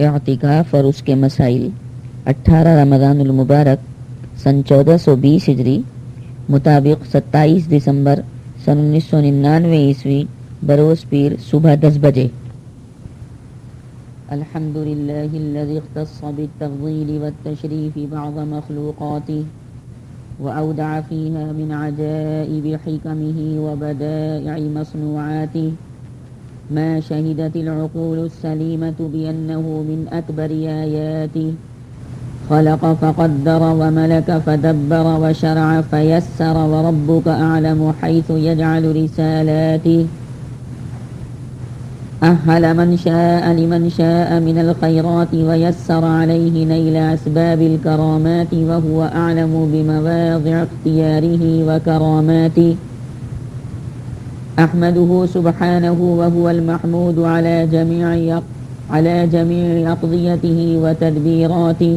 اعتکاف اور اس کے مسائل 18 رمضان المبارک سن 1420 ہجری مطابق 27 دسمبر سن 1999 عیسوی بروز پیر صبح 10 بجے. الحمد لله الذي اختص بالتفضيل والتشريف بعض مخلوقاته وأودع فيها من عجائب حكمه وبدائع مصنوعاته ما شهدت العقول السليمة بأنه من أكبر آياته. خلق فقدر وملك فدبر وشرع فيسر وربك أعلم حيث يجعل رسالاته. أهل من شاء لمن شاء من الخيرات ويسر عليه نيل أسباب الكرامات وهو أعلم بمواضع اختياره وكراماته. أحمده سبحانه وهو المحمود على جميع أقضيته وتدبيراته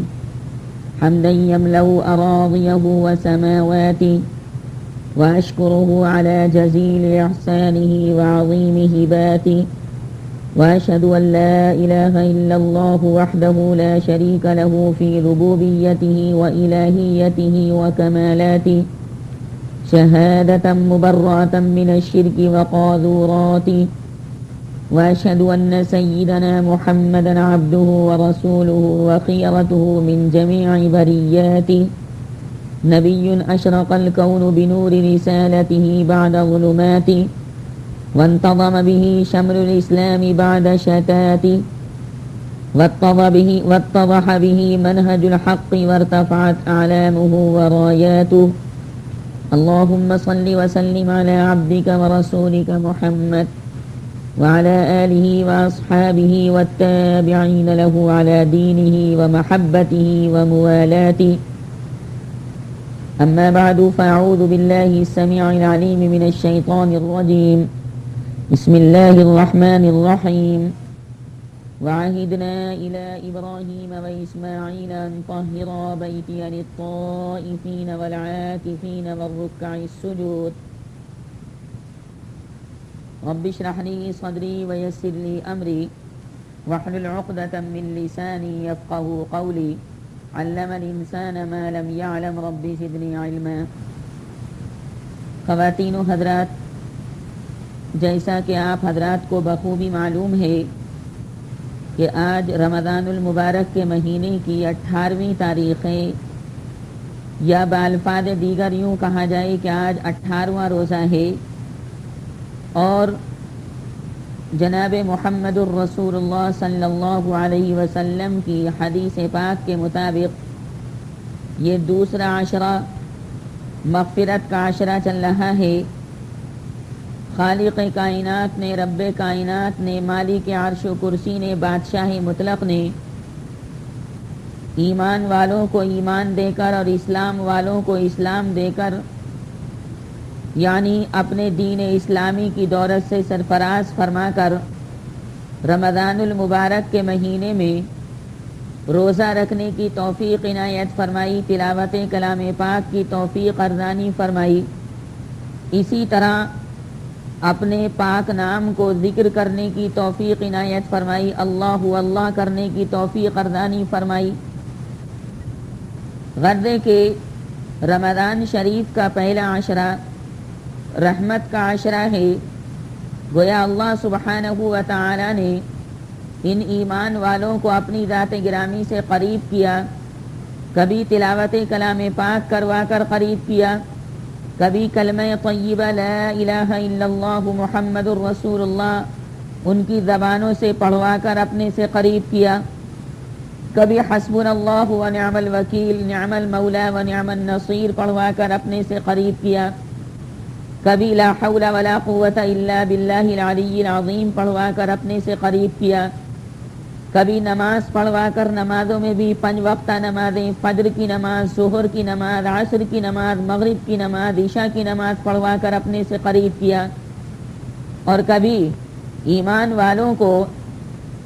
حمدا يملأ أراضيه وسماواته وأشكره على جزيل إحسانه وعظيم هباته. وأشهد أن لا إله إلا الله وحده لا شريك له في ربوبيته وإلهيته وكمالاته شهادة مبرأة من الشرك وقاذوراته. وأشهد أن سيدنا محمدا عبده ورسوله وخيرته من جميع برياته نبي أشرق الكون بنور رسالته بعد ظلماته وانتظم به شمر الإسلام بعد شتاته واتضح به منهج الحق وارتفعت أعلامه وراياته. اللهم صل وسلم على عبدك ورسولك محمد وعلى آله وأصحابه والتابعين له على دينه ومحبته وموالاته. أما بعد فأعوذ بالله السميع العليم من الشيطان الرجيم. بسم الله الرحمن الرحيم. وعهدنا إلى إبراهيم وإسماعيل أن طهرا بيتي للطائفين والعاكفين والركع السجود. رب اشرح لي صدري ويسر لي أمري واحلل عقدة من لساني يفقه قولي. علم الإنسان ما لم يعلم رب زدني علما. خواتین و حضرات، جیسا کہ آپ حضرات کو بخوبی معلوم ہے کہ آج رمضان المبارک کے مہینے کی 18ویں تاریخ ہے، یا بالفاظ دیگر یوں کہا جائے کہ آج 18واں روزہ ہے، اور جناب محمد الرسول اللہ صلی اللہ علیہ وسلم کی حدیث پاک کے مطابق یہ دوسرا عشرہ مغفرت کا عشرہ چل رہا ہے. خالق کائنات نے، رب کائنات نے، مالک عرش و کرسی نے، بادشاہ مطلق نے ایمان والوں کو ایمان دے کر اور اسلام والوں کو اسلام دے کر، یعنی اپنے دین اسلامی کی دولت سے سرفراز فرما کر رمضان المبارک کے مہینے میں روزہ رکھنے کی توفیق عنایت فرمائی، تلاوت کلام پاک کی توفیق ارزانی فرمائی. اسی طرح اپنے پاک نام کو ذکر کرنے کی توفیق عنایت فرمائی، اللہ اللہ کرنے کی توفیق ارزانی فرمائی. غرض کہ رمضان شریف کا پہلا عشرہ رحمت کا عشرہ ہے. گویا اللہ سبحانہ و تعالی نے ان ایمان والوں کو اپنی ذات گرامی سے قریب کیا. کبھی تلاوت کلام پاک کروا کر قریب کیا، کبھی کلمہ طیبہ لا الہ الا اللہ محمد الرسول اللہ ان کی زبانوں سے پڑھوا کر اپنے سے قریب کیا، کبھی حسبنا اللہ و نعم الوکیل نعم المولا و نعم النصیر پڑھوا کر اپنے سے قریب کیا، کبھی لا حول ولا قوة الا باللہ العلی العظیم پڑھوا کر اپنے سے قریب کیا، کبھی نماز پڑھوا کر نمازوں میں بھی 5 وقتہ نمازیں، فجر کی نماز، ظہر کی نماز، عصر کی نماز، مغرب کی نماز، عشاء کی نماز پڑھوا کر اپنے سے قریب کیا، اور کبھی ایمان والوں کو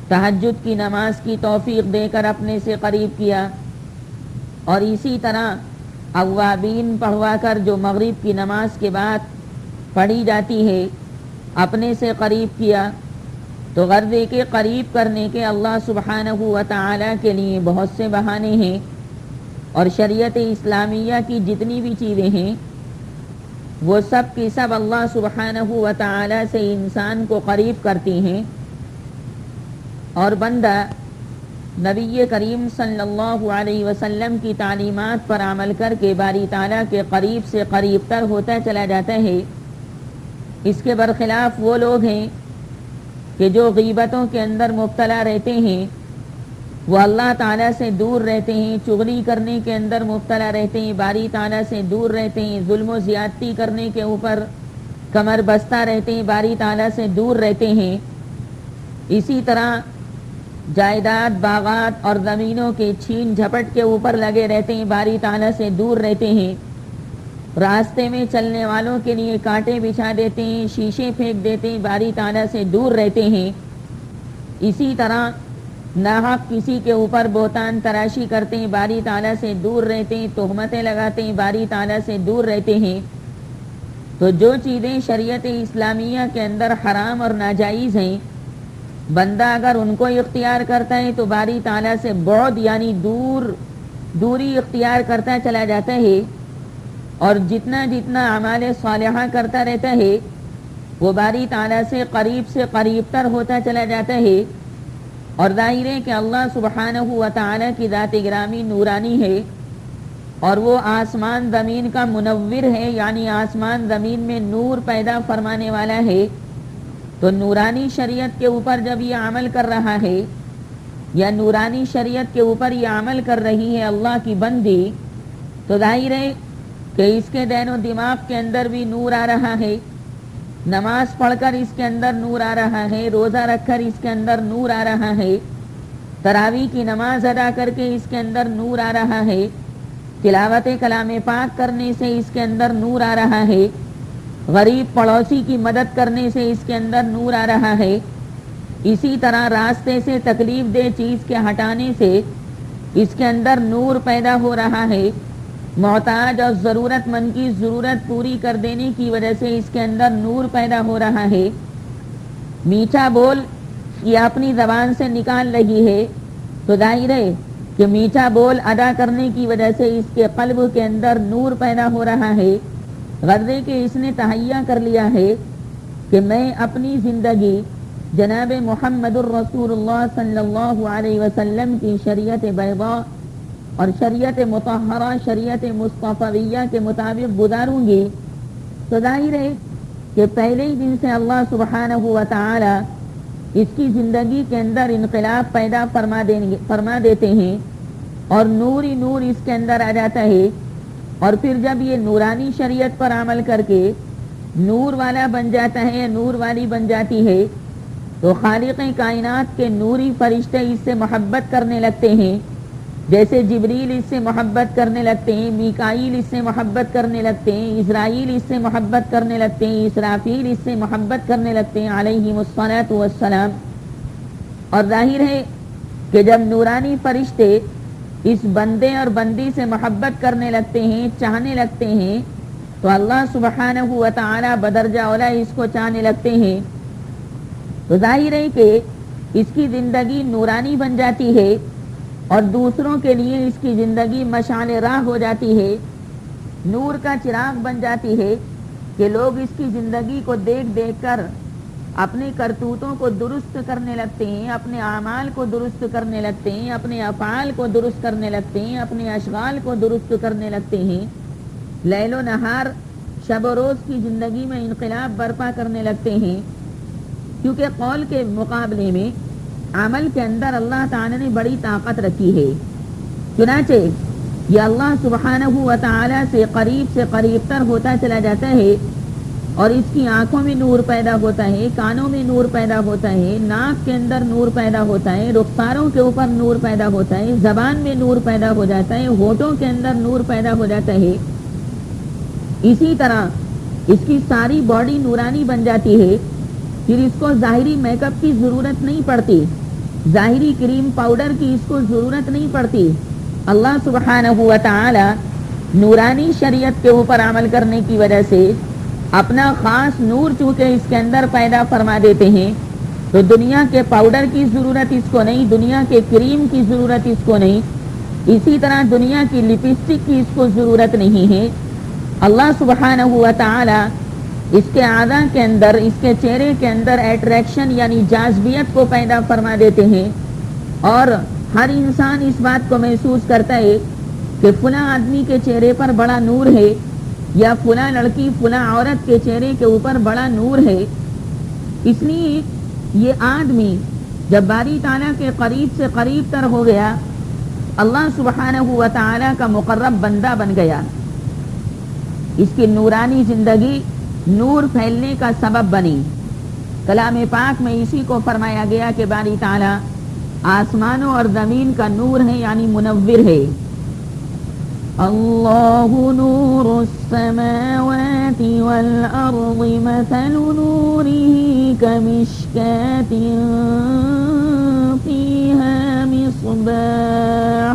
تہجد کی نماز کی توفیق دے کر اپنے سے قریب کیا. اور اسی طرح اوابین پڑھوا کر جو مغرب کی نماز کے بعد پڑھی جاتی ہے اپنے سے قریب کیا. تو غرضے کے قریب کرنے کے اللہ سبحانہ و تعالی کے لیے بہت سے بہانے ہیں، اور شریعت اسلامیہ کی جتنی بھی چیزیں ہیں وہ سب کی سب اللہ سبحانہ و تعالی سے انسان کو قریب کرتی ہیں، اور بندہ نبی کریم صلی اللہ علیہ وسلم کی تعلیمات پر عمل کر کے باری تعالیٰ کے قریب سے قریب تر ہوتا چلا جاتا ہے۔ اس کے برخلاف وہ لوگ ہیں کہ جو غیبتوں کے اندر مبتلا رہتے ہیں، وہ اللہ تعالیٰ سے دور رہتے ہیں، چغلی کرنے کے اندر مبتلا رہتے ہیں، باری تعالیٰ سے دور رہتے ہیں، ظلم و زیادتی کرنے کے اوپر کمر بستہ رہتے ہیں، باری تعالیٰ سے دور رہتے ہیں۔ اسی طرح جائیداد، باغات اور زمینوں کے چھین جھپٹ کے اوپر لگے رہتے ہیں، باری تعالیٰ سے دور رہتے ہیں۔ راستے میں چلنے والوں کے لیے کانٹے بچھا دیتے ہیں، شیشے پھینک دیتے ہیں، باری تعالیٰ سے دور رہتے ہیں۔ اسی طرح ناحق کسی کے اوپر بہتان تراشی کرتے ہیں، باری تعالیٰ سے دور رہتے ہیں، تہمتیں لگاتے ہیں، باری تعالیٰ سے دور رہتے ہیں۔ تو جو چیزیں شریعت اسلامیہ کے اندر حرام اور ناجائز ہیں، بندہ اگر ان کو اختیار کرتا ہے تو باری تعالیٰ سے بعد یعنی دوری اختیار کرتا چلا جاتا ہے، اور جتنا اعمال صالحہ کرتا رہتا ہے وہ باری تعالیٰ سے قریب تر ہوتا چلا جاتا ہے۔ اور ظاہر ہے کہ اللہ سبحانہ و تعالیٰ کی ذات گرامی نورانی ہے، اور وہ آسمان زمین کا منور ہے، یعنی آسمان زمین میں نور پیدا فرمانے والا ہے۔ تو نورانی شریعت کے اوپر جب یہ عمل کر رہا ہے، یا نورانی شریعت کے اوپر یہ عمل کر رہی ہے اللہ کی بندی، تو ظاہر ہے کہ اس کے دین و دماغ کے اندر بھی نور آ رہا ہے، نماز پڑھ کر اس کے اندر نور آ رہا ہے، روزہ رکھ کر اس کے اندر نور آ رہا ہے، تراویح کی نماز ادا کر کے اس کے اندر نور آ رہا ہے، تلاوت کلام پاک کرنے سے اس کے اندر نور آ رہا ہے، غریب پڑوسی کی مدد کرنے سے اس کے اندر نور آ رہا ہے، اسی طرح راستے سے تکلیف دہ چیز کے ہٹانے سے اس کے اندر نور پیدا ہو رہا ہے، محتاج اور ضرورت مند کی ضرورت پوری کر دینے کی وجہ سے اس کے اندر نور پیدا ہو رہا ہے، میٹھا بول یہ اپنی زبان سے نکال رہی ہے، تو ظاہر ہے کہ میٹھا بول ادا کرنے کی وجہ سے اس کے قلب کے اندر نور پیدا ہو رہا ہے، غرضے کہ اس نے تہیہ کر لیا ہے کہ میں اپنی زندگی جناب محمد الرسول اللہ صلی اللہ علیہ وسلم کی شریعت بیضاء اور شریعت مطہرہ، شریعت مصطفیہ کے مطابق گزاروں گی۔ تو ظاہر ہے کہ پہلے ہی دن سے اللہ سبحانہ و تعالی اس کی زندگی کے اندر انقلاب پیدا فرما دیتے ہیں، اور نور ہی نور اس کے اندر آ جاتا ہے، اور پھر جب یہ نورانی شریعت پر عمل کر کے نور والا بن جاتا ہے، نور والی بن جاتی ہے، تو خالق کائنات کے نوری فرشتے اس سے محبت کرنے لگتے ہیں، جیسے جبریل اس سے محبت کرنے لگتے ہیں، میکائیل اس سے محبت کرنے لگتے ہیں، اسرائیل اس سے محبت کرنے لگتے ہیں، اسرافیل اس سے محبت کرنے لگتے ہیں علیہم الصلاۃ والسلام۔ اور ظاہر ہے کہ جب نورانی فرشتے اس بندے اور بندی سے محبت کرنے لگتے ہیں، چاہنے لگتے ہیں، تو اللہ سبحانہ و تعالی بدرجہ اولا اس کو چاہنے لگتے ہیں، تو ظاہر ہے کہ اس کی زندگی نورانی بن جاتی ہے، اور دوسروں کے لیے اس کی زندگی مشعل راہ ہو جاتی ہے، نور کا چراغ بن جاتی ہے کہ لوگ اس کی زندگی کو دیکھ دیکھ کر اپنے کرتوتوں کو درست کرنے لگتے ہیں، اپنے اعمال کو درست کرنے لگتے ہیں، اپنے افعال کو درست کرنے لگتے ہیں، اپنے اشغال کو درست کرنے لگتے ہیں، لیل و نہار، شب و روز کی زندگی میں انقلاب برپا کرنے لگتے ہیں، کیونکہ قول کے مقابلے میں عمل کے اندر اللہ تعالی نے بڑی طاقت رکھی ہے۔ چنانچہ یہ اللہ سبحانہ و تعالی سے قریب تر ہوتا چلا جاتا ہے، اور اس کی آنکھوں میں نور پیدا ہوتا ہے، کانوں میں نور پیدا ہوتا ہے، ناک کے اندر نور پیدا ہوتا ہے، رخساروں کے اوپر نور پیدا ہوتا ہے، زبان میں نور پیدا ہو جاتا ہے، ہونٹوں کے اندر نور پیدا ہو جاتا ہے، اسی طرح اس کی ساری باڈی نورانی بن جاتی ہے، پھر اس کو ظاہری میک اپ کی ضرورت نہیں پڑتی، ظاہری کریم پاؤڈر کی اس کو ضرورت نہیں پڑتی۔ اللہ سبحانہ و تعالی نورانی شریعت کے اوپر عمل کرنے کی وجہ سے اپنا خاص نور چونکہ اس کے اندر پیدا فرما دیتے ہیں، تو دنیا کے پاؤڈر کی ضرورت اس کو نہیں، دنیا کے کریم کی ضرورت اس کو نہیں، اسی طرح دنیا کی لپسٹک کی اس کو ضرورت نہیں ہے۔ اللہ سبحانہ و تعالی اس کے اعضاء کے اندر، اس کے چہرے کے اندر اٹریکشن یعنی جاذبیت کو پیدا فرما دیتے ہیں، اور ہر انسان اس بات کو محسوس کرتا ہے کہ فلاں آدمی کے چہرے پر بڑا نور ہے، یا فلاں لڑکی فلاں عورت کے چہرے کے اوپر بڑا نور ہے۔ اس لیے یہ آدمی جب باری تعالیٰ کے قریب سے قریب تر ہو گیا، اللہ سبحانہ و تعالیٰ کا مقرب بندہ بن گیا، اس کی نورانی زندگی نور پھیلنے کا سبب بنی۔ کلام پاک میں اسی کو فرمایا گیا کہ باری تعالیٰ آسمانوں اور زمین کا نور ہے، یعنی منور ہے۔ اللہ نور السماوات والارض مثل نوره كمشكاة فيها مصباح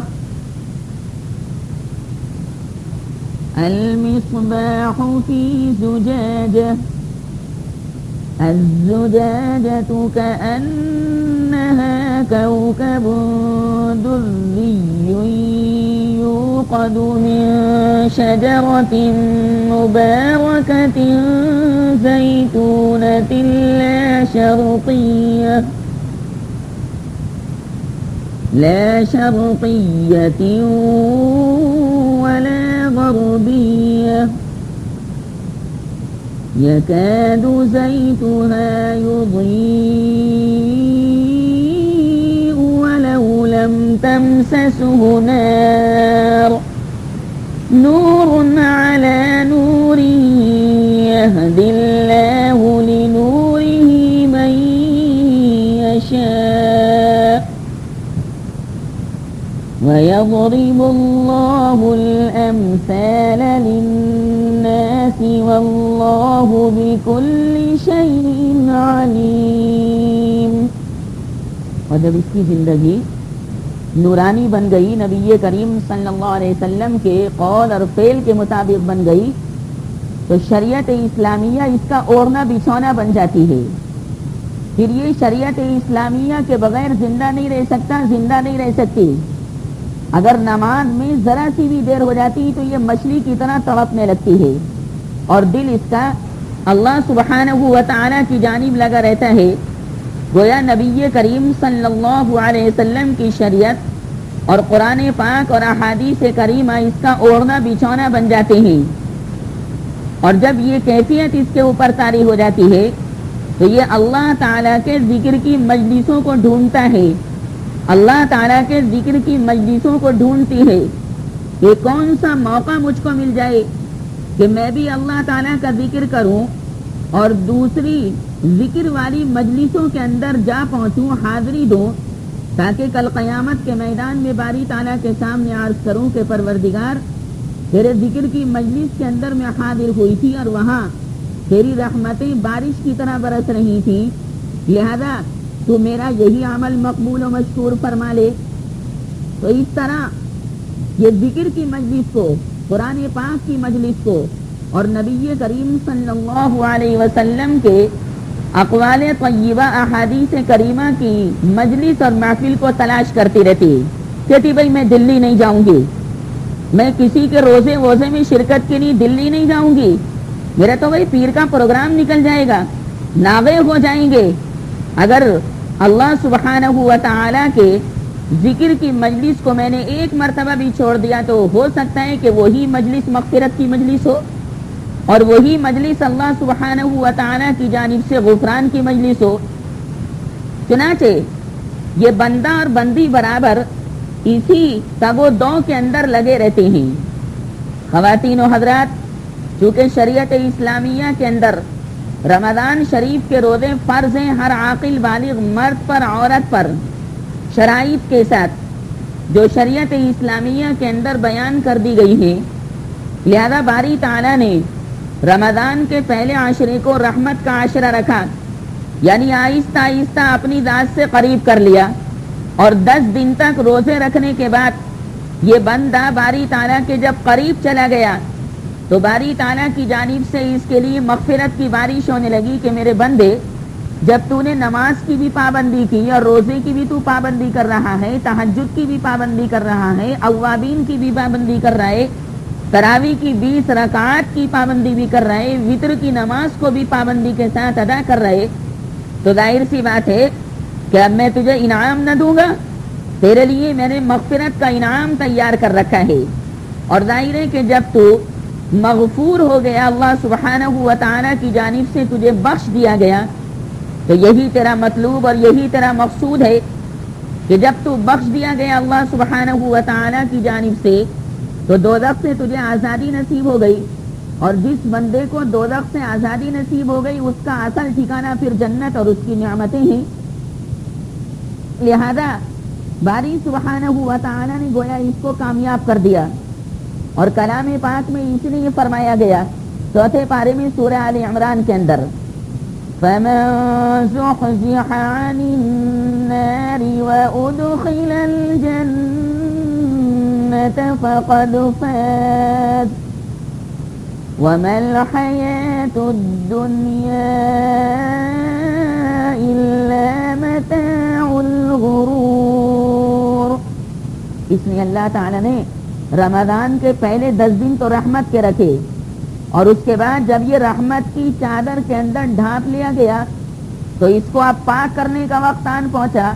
المصباح في زجاجة الزجاجة كأنها كوكب دري يوقد من شجرة مباركة زيتونة لا شرقية ولا غربية يكاد زيتها يضيء ولو لم تمسسه نار نور على نور يهدي الله لنوره من يشاء ويضرب الله الأمثال للناس والله بكل شيء عليم۔ اور جب اس کی زندگی نورانی بن گئی، نبی کریم صلی اللہ علیہ وسلم کے قول اور فعل کے مطابق بن گئی، تو شریعت اسلامیہ اس کا اوڑھنا بچھونا بن جاتی ہے۔ پھر یہ شریعت اسلامیہ کے بغیر زندہ نہیں رہ سکتا، زندہ نہیں رہ سکتی۔ اگر نماز میں ذرا سی بھی دیر ہو جاتی تو یہ مچھلی کی طرح تڑپنے لگتی ہے، اور دل اس کا اللہ سبحانہ و تعالی کی جانب لگا رہتا ہے۔ گویا نبی کریم صلی اللہ علیہ وسلم کی شریعت اور قرآن پاک اور احادیث کریمہ اس کا اوڑھنا بچھونا بن جاتے ہیں، اور جب یہ کیفیت اس کے اوپر طاری ہو جاتی ہے تو یہ اللہ تعالیٰ کے ذکر کی مجلسوں کو ڈھونڈتا ہے، اللہ تعالیٰ کے ذکر کی مجلسوں کو ڈھونڈتی ہے کہ کون سا موقع مجھ کو مل جائے کہ میں بھی اللہ تعالیٰ کا ذکر کروں اور دوسری ذکر والی مجلسوں کے اندر جا پہنچوں، حاضری دوں، تاکہ کل قیامت کے میدان میں باری تعالیٰ کے سامنے عرض کروں کہ پروردگار تیرے ذکر کی مجلس کے اندر میں حاضر ہوئی تھی اور وہاں تیری رحمتیں بارش کی طرح برس رہی تھیں، لہذا تو میرا یہی عمل مقبول و مشکور فرما لے۔ تو اس طرح یہ ذکر کی مجلس کو، قرآن پاک کی مجلس کو اور نبی کریم صلی اللہ علیہ وسلم کے اقوال طیبہ احادیث کریمہ کی مجلس اور محفل کو تلاش کرتی رہتی، کہتی بھائی میں دلی نہیں جاؤں گی، میں کسی کے روزے ووزے میں شرکت کے لیے دلی نہیں جاؤں گی، میرا تو وہی پیر کا پروگرام نکل جائے گا، ناغے ہو جائیں گے۔ اگر اللہ سبحانہ و تعالیٰ کے ذکر کی مجلس کو میں نے ایک مرتبہ بھی چھوڑ دیا تو ہو سکتا ہے کہ وہی مجلس مغفرت کی مجلس ہو، اور وہی مجلس اللہ سبحانہ و تعالیٰ کی جانب سے غفران کی مجلس ہو۔ چنانچہ یہ بندہ اور بندی برابر اسی تگ و دو کے اندر لگے رہتے ہیں۔ خواتین و حضرات، چونکہ شریعت اسلامیہ کے اندر رمضان شریف کے روزے فرض ہیں ہر عاقل بالغ مرد پر، عورت پر، شرائط کے ساتھ جو شریعت اسلامیہ کے اندر بیان کر دی گئی ہیں، لہذا باری تعالیٰ نے رمضان کے پہلے عشرے کو رحمت کا عشرہ رکھا، یعنی آہستہ آہستہ اپنی ذات سے قریب کر لیا، اور 10 دن تک روزے رکھنے کے بعد یہ بندہ باری تعالیٰ کے جب قریب چلا گیا تو باری تعالیٰ کی جانب سے اس کے لیے مغفرت کی بارش ہونے لگی کہ میرے بندے جب تو نے نماز کی بھی پابندی کی اور روزے کی بھی تو پابندی کر رہا ہے، تہجد کی بھی پابندی کر رہا ہے، اوابین کی بھی پابندی کر رہا ہے، تراویح کی 20 رکعات کی پابندی بھی کر رہا ہے، وطر کی نماز کو بھی پابندی کے ساتھ ادا کر رہے، تو ظاہر سی بات ہے کہ اب میں تجھے انعام نہ دوں گا، تیرے لیے میں نے مغفرت کا انعام تیار کر رکھا ہے۔ اور ظاہر ہے کہ جب تو مغفور ہو گیا، اللہ سبحانہ و تعالیٰ کی جانب سے تجھے بخش دیا گیا، تو یہی تیرا مطلوب اور یہی تیرا مقصود ہے کہ جب تو بخش دیا گیا اللہ سبحانہ و تعالیٰ کی جانب سے، تو دوزخ سے تجھے آزادی نصیب ہو گئی، اور جس بندے کو دوزخ سے آزادی نصیب ہو گئی اس کا اصل ٹھکانہ پھر جنت اور اس کی نعمتیں ہیں۔ لہذا باری سبحانہ و تعالیٰ نے گویا اس کو کامیاب کر دیا، اور کلام پاک میں اس لیے فرمایا گیا چوتھے پارے میں سورہ آل عمران کے اندر، فَمَن زُحْزِحَ عَنِ النَّارِ وَأُدْخِلَ الْجَنَّةَ فَقَدْ فَازَ وَمَا الْحَيَاةُ الدُّنْيَا إِلَّا مَتَاعُ الْغُرُورِ۔ اس لیے اللہ تعالیٰ نے رمضان کے پہلے 10 دن تو رحمت کے رکھے، اور اس کے بعد جب یہ رحمت کی چادر کے اندر ڈھانپ لیا گیا تو اس کو اب پاک کرنے کا وقت آن پہنچا،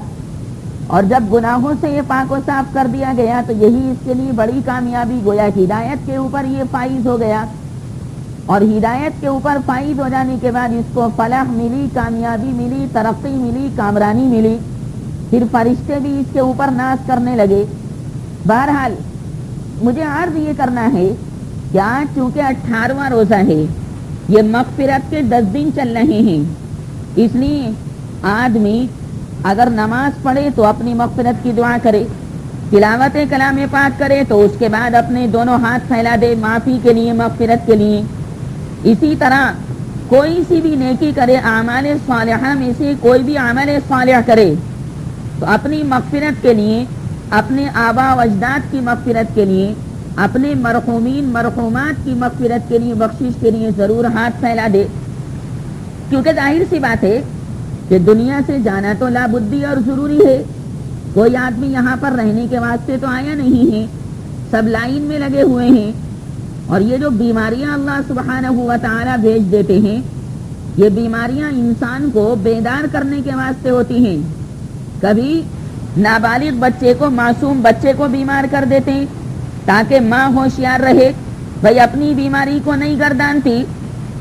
اور جب گناہوں سے یہ پاک و صاف کر دیا گیا تو یہی اس کے لیے بڑی کامیابی، گویا ہدایت کے اوپر یہ فائز ہو گیا، اور ہدایت کے اوپر فائز ہو جانے کے بعد اس کو فلاح ملی، کامیابی ملی، ترقی ملی، کامرانی ملی، پھر فرشتے بھی اس کے اوپر ناز کرنے لگے۔ بہرحال مجھے عرض یہ کرنا ہے کہ آج چونکہ 18واں روزہ ہے، یہ مغفرت کے 10 دن چل رہے ہیں، اس لیے آدمی اگر نماز پڑھے تو اپنی مغفرت کی دعا کرے، تلاوت کلام پاک کرے تو اس کے بعد اپنے دونوں ہاتھ پھیلا دے معافی کے لیے، مغفرت کے لیے۔ اسی طرح کوئی سی بھی نیکی کرے، اعمال صالحہ میں سے کوئی بھی عمل صالح کرے تو اپنی مغفرت کے لیے، اپنے آبا و اجداد کی مغفرت کے لیے، اپنے مرحومین مرحومات کی مغفرت کے لیے، بخشش کے لیے ضرور ہاتھ پھیلا دے، کیونکہ ظاہر سی بات ہے کہ دنیا سے جانا تو لابدی اور ضروری ہے، کوئی آدمی یہاں پر رہنے کے واسطے تو آیا نہیں ہے، سب لائن میں لگے ہوئے ہیں، اور یہ جو بیماریاں اللہ سبحانہ و تعالیٰ بھیج دیتے ہیں، یہ بیماریاں انسان کو بیدار کرنے کے واسطے ہوتی ہیں۔ کبھی نابالغ بچے کو، معصوم بچے کو بیمار کر دیتے ہیں تاکہ ماں ہوشیار رہے، بھائی اپنی بیماری کو نہیں گردانتی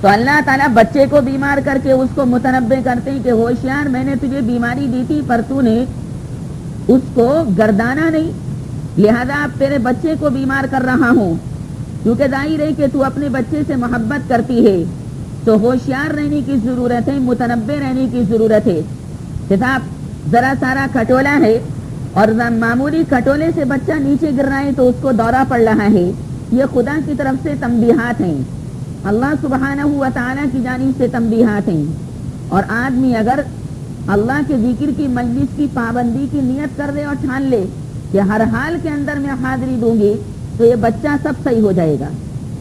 تو اللہ تعالیٰ بچے کو بیمار کر کے اس کو متنبع کرتے ہیں کہ ہوشیار، میں نے تجھے بیماری دی تھی پر تو نے اس کو گردانا نہیں، لہذا اب تیرے بچے کو بیمار کر رہا ہوں، کیونکہ ظاہر ہے کہ تو اپنے بچے سے محبت کرتی ہے، تو ہوشیار رہنے کی ضرورت ہے، متنبع رہنے کی ضرورت ہے۔ صاحب ذرا سارا کھٹولا ہے اور معمولی کھٹولے سے بچہ نیچے گر رہا ہے تو اس کو دورہ پڑ رہا ہے، یہ خدا کی طرف سے تنبیہات ہیں، اللہ سبحانہ و تعالیٰ کی جانب سے تنبیہات ہیں۔ اور آدمی اگر اللہ کے ذکر کی مجلس کی پابندی کی نیت کر لے اور ٹھان لے کہ ہر حال کے اندر میں حاضری دوں گی تو یہ بچہ سب صحیح ہو جائے گا،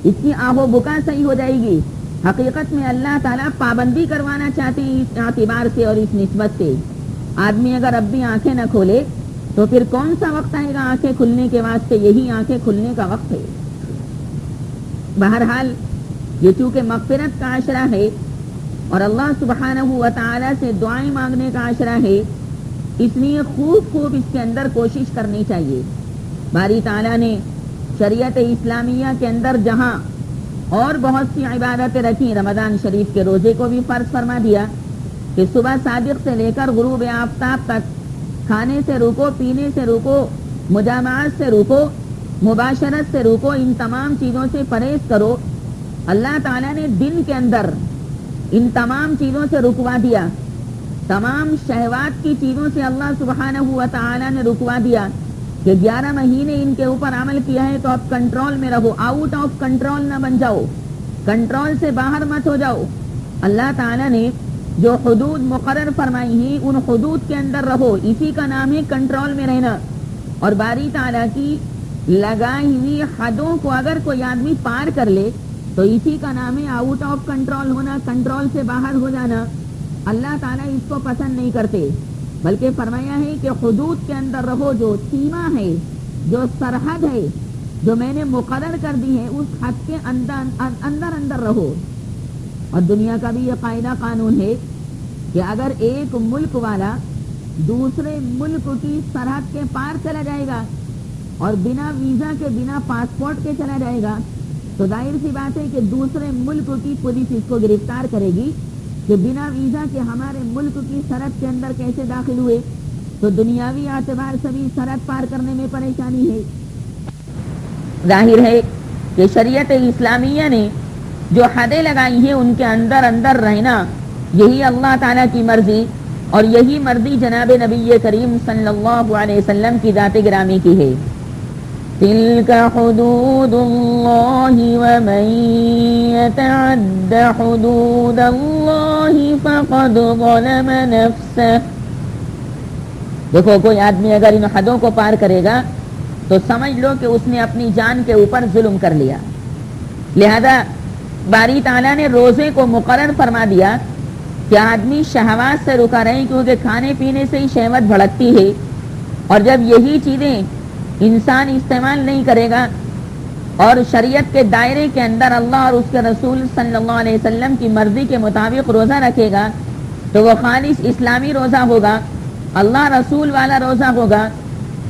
اس کی آہ و بکا صحیح ہو جائے گی۔ حقیقت میں اللہ تعالیٰ پابندی کروانا چاہتے ہیں اس اعتبار سے اور اس نسبت سے۔ آدمی اگر اب بھی آنکھیں نہ کھولے تو پھر کون سا وقت آئے گا آنکھیں کھلنے کے واسطے؟ یہی آنکھیں کھلنے کا وقت ہے۔ بہرحال یہ چونکہ مغفرت کا عشرہ ہے اور اللہ سبحانہ و تعالیٰ سے دعائیں مانگنے کا عشرہ ہے، اس لیے خوب اس کے اندر کوشش کرنی چاہیے۔ باری تعالیٰ نے شریعت اسلامیہ کے اندر جہاں اور بہت سی عبادتیں رکھی، رمضان شریف کے روزے کو بھی فرض فرما دیا کہ صبح صادق سے لے کر غروب آفتاب تک کھانے سے روکو، پینے سے روکو، مجامعات سے روکو، مباشرت سے روکو، ان تمام چیزوں سے پرہیز کرو۔ اللہ تعالیٰ نے دن کے اندر ان تمام چیزوں سے رکوا دیا، تمام شہوات کی چیزوں سے اللہ سبحانہ و تعالیٰ نے رکوا دیا کہ 11 مہینے ان کے اوپر عمل کیا ہے تو اب کنٹرول میں رہو، آؤٹ آف کنٹرول نہ بن جاؤ، کنٹرول سے باہر مت ہو جاؤ۔ اللہ تعالیٰ نے جو حدود مقرر فرمائی ہیں ان حدود کے اندر رہو، اسی کا نام ہے کنٹرول میں رہنا۔ اور باری تعالیٰ کی لگائی ہوئی حدوں کو اگر کوئی آدمی پار کر لے تو اسی کا نام ہے آؤٹ آف کنٹرول ہونا، کنٹرول سے باہر ہو جانا۔ اللہ تعالیٰ اس کو پسند نہیں کرتے، بلکہ فرمایا ہے کہ حدود کے اندر رہو، جو سیما ہے، جو سرحد ہے جو میں نے مقرر کر دی ہے، اس حد کے اندر رہو۔ اور دنیا کا بھی یہ قاعدہ قانون ہے کہ اگر ایک ملک والا دوسرے ملک کی سرحد کے پار چلا جائے گا اور بنا ویزا کے، بنا پاسپورٹ کے چلا جائے گا، تو ظاہر سی بات ہے کہ دوسرے ملک کی پولیس اس کو گرفتار کرے گی کہ بنا ویزا کے ہمارے ملک کی سرحد کے اندر کیسے داخل ہوئے۔ تو دنیاوی اعتبار سے بھی سرحد پار کرنے میں پریشانی ہے۔ ظاہر ہے کہ شریعت اسلامیہ نے جو حدیں لگائی ہیں ان کے اندر رہنا، یہی اللہ تعالیٰ کی مرضی اور یہی مرضی جناب نبی کریم صلی اللہ علیہ وسلم کی ذات گرامی کی ہے۔ تلک حدود اللہ ومن یتعد حدود اللہ فقد ظلم نفسہ۔ دیکھو، کوئی آدمی اگر ان حدوں کو پار کرے گا تو سمجھ لو کہ اس نے اپنی جان کے اوپر ظلم کر لیا۔ لہذا باری تعالیٰ نے روزے کو مقرر فرما دیا کہ آدمی شہوات سے رکا رہے، کیونکہ کھانے پینے سے ہی شہوت بھڑکتی ہے، اور جب یہی چیزیں انسان استعمال نہیں کرے گا اور شریعت کے دائرے کے اندر اللہ اور اس کے رسول صلی اللہ علیہ وسلم کی مرضی کے مطابق روزہ رکھے گا تو وہ خالص اسلامی روزہ ہوگا، اللہ رسول والا روزہ ہوگا،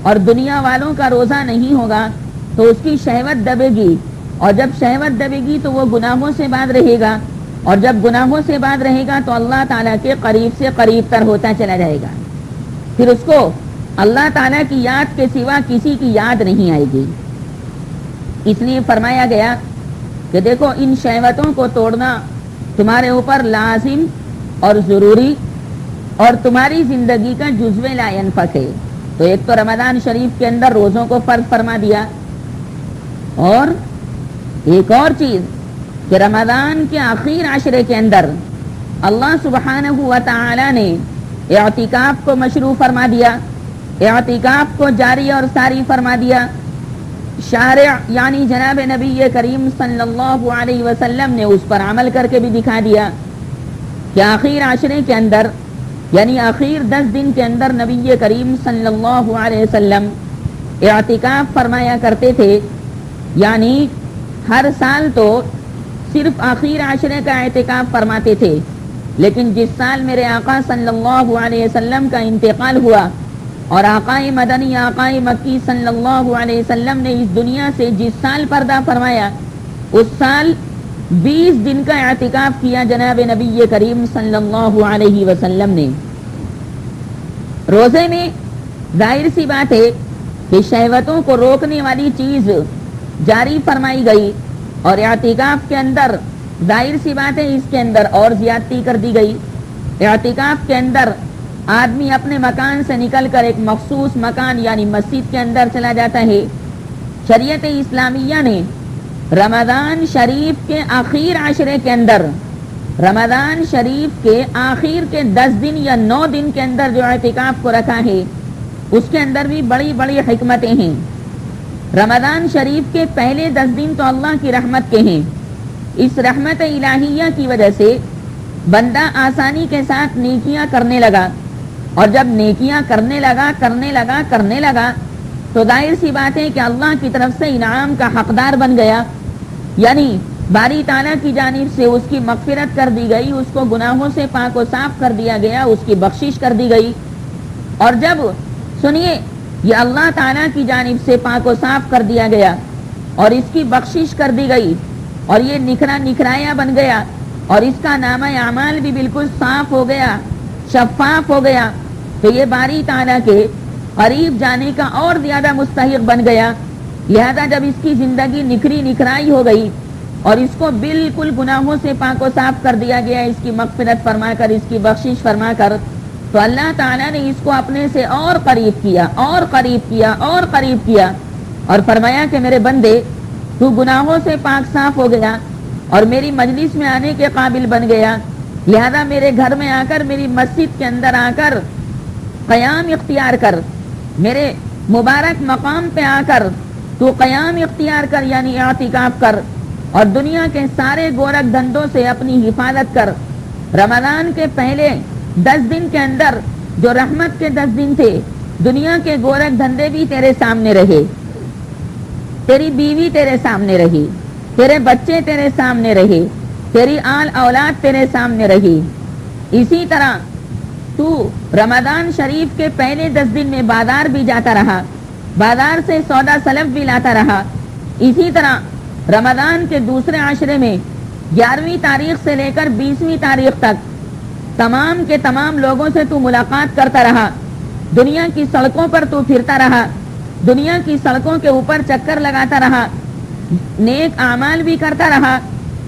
اور دنیا والوں کا روزہ نہیں ہوگا، تو اس کی شہوت دبے گی، اور جب شہوت دبے گی تو وہ گناہوں سے باز رہے گا، اور جب گناہوں سے باز رہے گا تو اللہ تعالیٰ کے قریب سے قریب تر ہوتا چلا جائے گا، پھر اس کو اللہ تعالیٰ کی یاد کے سوا کسی کی یاد نہیں آئے گی۔ اس لیے فرمایا گیا کہ دیکھو، ان شہوتوں کو توڑنا تمہارے اوپر لازم اور ضروری اور تمہاری زندگی کا جزو لا ینفک ہے۔ تو ایک تو رمضان شریف کے اندر روزوں کو فرض فرما دیا، اور ایک اور چیز کہ رمضان کے آخر عشرے کے اندر اللہ سبحانہ و تعالی نے اعتکاف کو مشروع فرما دیا، اعتکاف کو جاری اور ساری فرما دیا۔ شارع یعنی جناب نبی کریم صلی اللہ علیہ وسلم نے اس پر عمل کر کے بھی دکھا دیا کہ آخر عشرے کے اندر، یعنی آخر 10 دن کے اندر نبی کریم صلی اللہ علیہ وسلم اعتکاف فرمایا کرتے تھے، یعنی ہر سال تو صرف آخر عشرے کا اعتکاف فرماتے تھے، لیکن جس سال میرے آقا صلی اللہ علیہ وسلم کا انتقال ہوا اور آقائے مدنی آقائے مکی صلی اللہ علیہ وسلم نے اس دنیا سے جس سال پردہ فرمایا، اس سال 20 دن کا اعتکاف کیا جناب نبی کریم صلی اللہ علیہ وسلم نے۔ روزے میں ظاہر سی بات ہے کہ شہوتوں کو روکنے والی چیز جاری فرمائی گئی، اور اعتکاف کے اندر ظاہر سی بات ہے اس کے اندر اور زیادتی کر دی گئی۔ اعتکاف کے اندر آدمی اپنے مکان سے نکل کر ایک مخصوص مکان یعنی مسجد کے اندر چلا جاتا ہے۔ شریعت اسلامیہ نے رمضان شریف کے آخر عشرے کے اندر، رمضان شریف کے آخر کے 10 دن یا 9 دن کے اندر جو اعتکاف کو رکھا ہے، اس کے اندر بھی بڑی بڑی حکمتیں ہیں۔ رمضان شریف کے پہلے 10 دن تو اللہ کی رحمت کے ہیں، اس رحمت الہیہ کی وجہ سے بندہ آسانی کے ساتھ نیکیاں کرنے لگا، اور جب نیکیاں کرنے لگا تو ظاہر سی بات ہے کہ اللہ کی طرف سے انعام کا حقدار بن گیا، یعنی باری تعالیٰ کی جانب سے اس کی مغفرت کر دی گئی، اس کو گناہوں سے پاک و صاف کر دیا گیا، اس کی بخشش کر دی گئی۔ اور جب سنیے، یہ اللہ تعالیٰ کی جانب سے پاک و صاف کر دیا گیا اور اس کی بخشش کر دی گئی، اور یہ نکھرایا بن گیا، اور اس کا نامہ اعمال بھی بالکل صاف ہو گیا، شفاف ہو گیا، تو یہ باری تعالیٰ کے قریب جانے کا اور زیادہ مستحق بن گیا۔ لہذا جب اس کی زندگی نکھرائی ہو گئی اور اس کو بالکل گناہوں سے پاک و صاف کر دیا گیا، اس کی مغفرت فرما کر، اس کی بخشش فرما کر، تو اللہ تعالیٰ نے اس کو اپنے سے اور قریب کیا اور فرمایا کہ میرے بندے، تو گناہوں سے پاک صاف ہو گیا اور میری مجلس میں آنے کے قابل بن گیا، لہذا میرے گھر میں آ کر، میری مسجد کے اندر آ کر قیام اختیار کر، میرے مبارک مقام پہ آ کر تو قیام اختیار کر، یعنی اعتکاف کر، اور دنیا کے سارے گورکھ دھندوں سے اپنی حفاظت کر، رمضان کے پہلے 10 دن کے اندر جو رحمت کے 10 دن تھے، دنیا کے گورکھ دھندے بھی تیرے سامنے رہے، تیری بیوی تیرے سامنے رہی، تیرے بچے تیرے سامنے رہے، تیری آل اولاد تیرے سامنے رہی. اسی طرح تو رمضان شریف کے پہلے 10 دن میں بازار بھی جاتا رہا، بازار سے سودا سلف بھی لاتا رہا. اسی طرح رمضان کے دوسرے عشرے میں 11ویں تاریخ سے لے کر 20ویں تاریخ تک تمام کے تمام لوگوں سے تو ملاقات کرتا رہا، دنیا کی سڑکوں پر تو پھرتا رہا، دنیا کی سڑکوں کے اوپر چکر لگاتا رہا، نیک اعمال بھی کرتا رہا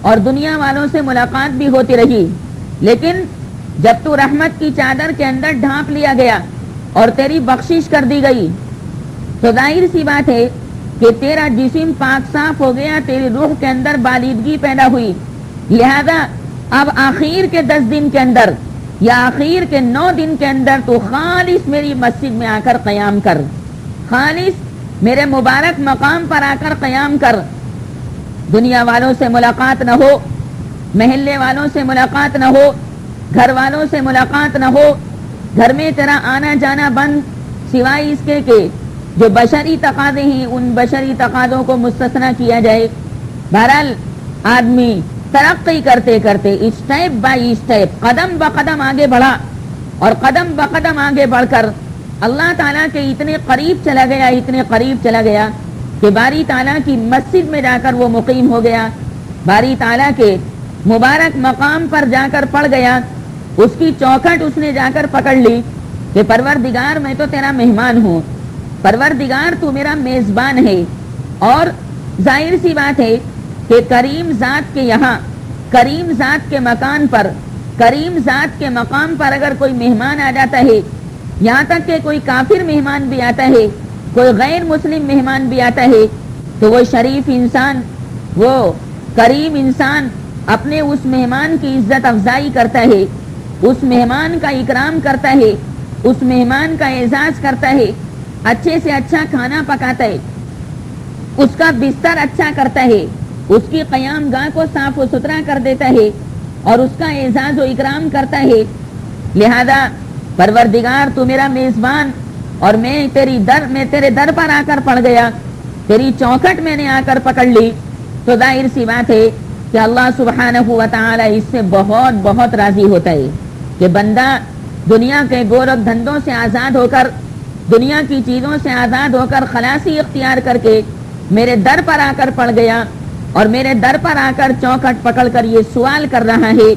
اور دنیا والوں سے ملاقات بھی ہوتی رہی. لیکن جب تو رحمت کی چادر کے اندر ڈھانپ لیا گیا اور تیری بخشش کر دی گئی تو ظاہر سی بات ہے کہ تیرا جسم پاک صاف ہو گیا، تیری روح کے اندر بالیدگی پیدا ہوئی. لہذا اب آخر کے 10 دن کے اندر یا آخر کے 9 دن کے اندر تو خالص میری مسجد میں آ کر قیام کر، خالص میرے مبارک مقام پر آ کر قیام کر. دنیا والوں سے ملاقات نہ ہو، محلے والوں سے ملاقات نہ ہو، گھر والوں سے ملاقات نہ ہو، گھر میں تیرا آنا جانا بند، سوائے اس کے کہ جو بشری تقاضے ہیں ان بشری تقاضوں کو مستثنا کیا جائے. بہرحال آدمی ترقی کرتے کرتے اسٹیپ بائی اسٹیپ قدم بقدم آگے بڑھا اور قدم بقدم آگے بڑھ کر اللہ تعالیٰ کے اتنے قریب چلا گیا، اتنے قریب چلا گیا کہ باری تعالیٰ کی مسجد میں جا کر وہ مقیم ہو گیا، باری تعالیٰ کے مبارک مقام پر جا کر پڑ گیا. اس کی چوکھٹ اس نے جا کر پکڑ لی کہ پروردگار میں تو تیرا مہمان ہوں، پروردگار تو میرا میزبان ہے. اور ظاہر سی بات ہے کہ کریم ذات کے یہاں، کریم ذات کے مکان پر، کریم ذات کے مقام پر اگر کوئی مہمان آ جاتا ہے، یہاں تک کہ کوئی کافر مہمان بھی آتا ہے، کوئی غیر مسلم مہمان بھی آتا ہے، تو وہ شریف انسان، وہ کریم انسان اپنے اس مہمان کی عزت افزائی کرتا ہے، اس مہمان کا اکرام کرتا ہے، اس مہمان کا اعزاز کرتا ہے، اچھے سے اچھا کھانا پکاتا ہے، اس کا بستر اچھا کرتا ہے، اس کی قیام گاہ کو صاف و ستھرا کر دیتا ہے اور اس کا اعزاز و اکرام کرتا ہے. لہذا پروردگار تو میرا میزبان اور میں تیرے در پر آ کر پڑ گیا، تیری چوکھٹ میں نے آ کر پکڑ لی. تو ظاہر سی بات ہے کہ اللہ سبحانہ و تعالی اس سے بہت بہت راضی ہوتا ہے کہ بندہ دنیا کے گورکھ دھندوں سے آزاد ہو کر، دنیا کی چیزوں سے آزاد ہو کر خلاصی اختیار کر کے میرے در پر آ کر پڑ گیا اور میرے در پر آ کر چوکھٹ پکڑ کر یہ سوال کر رہا ہے،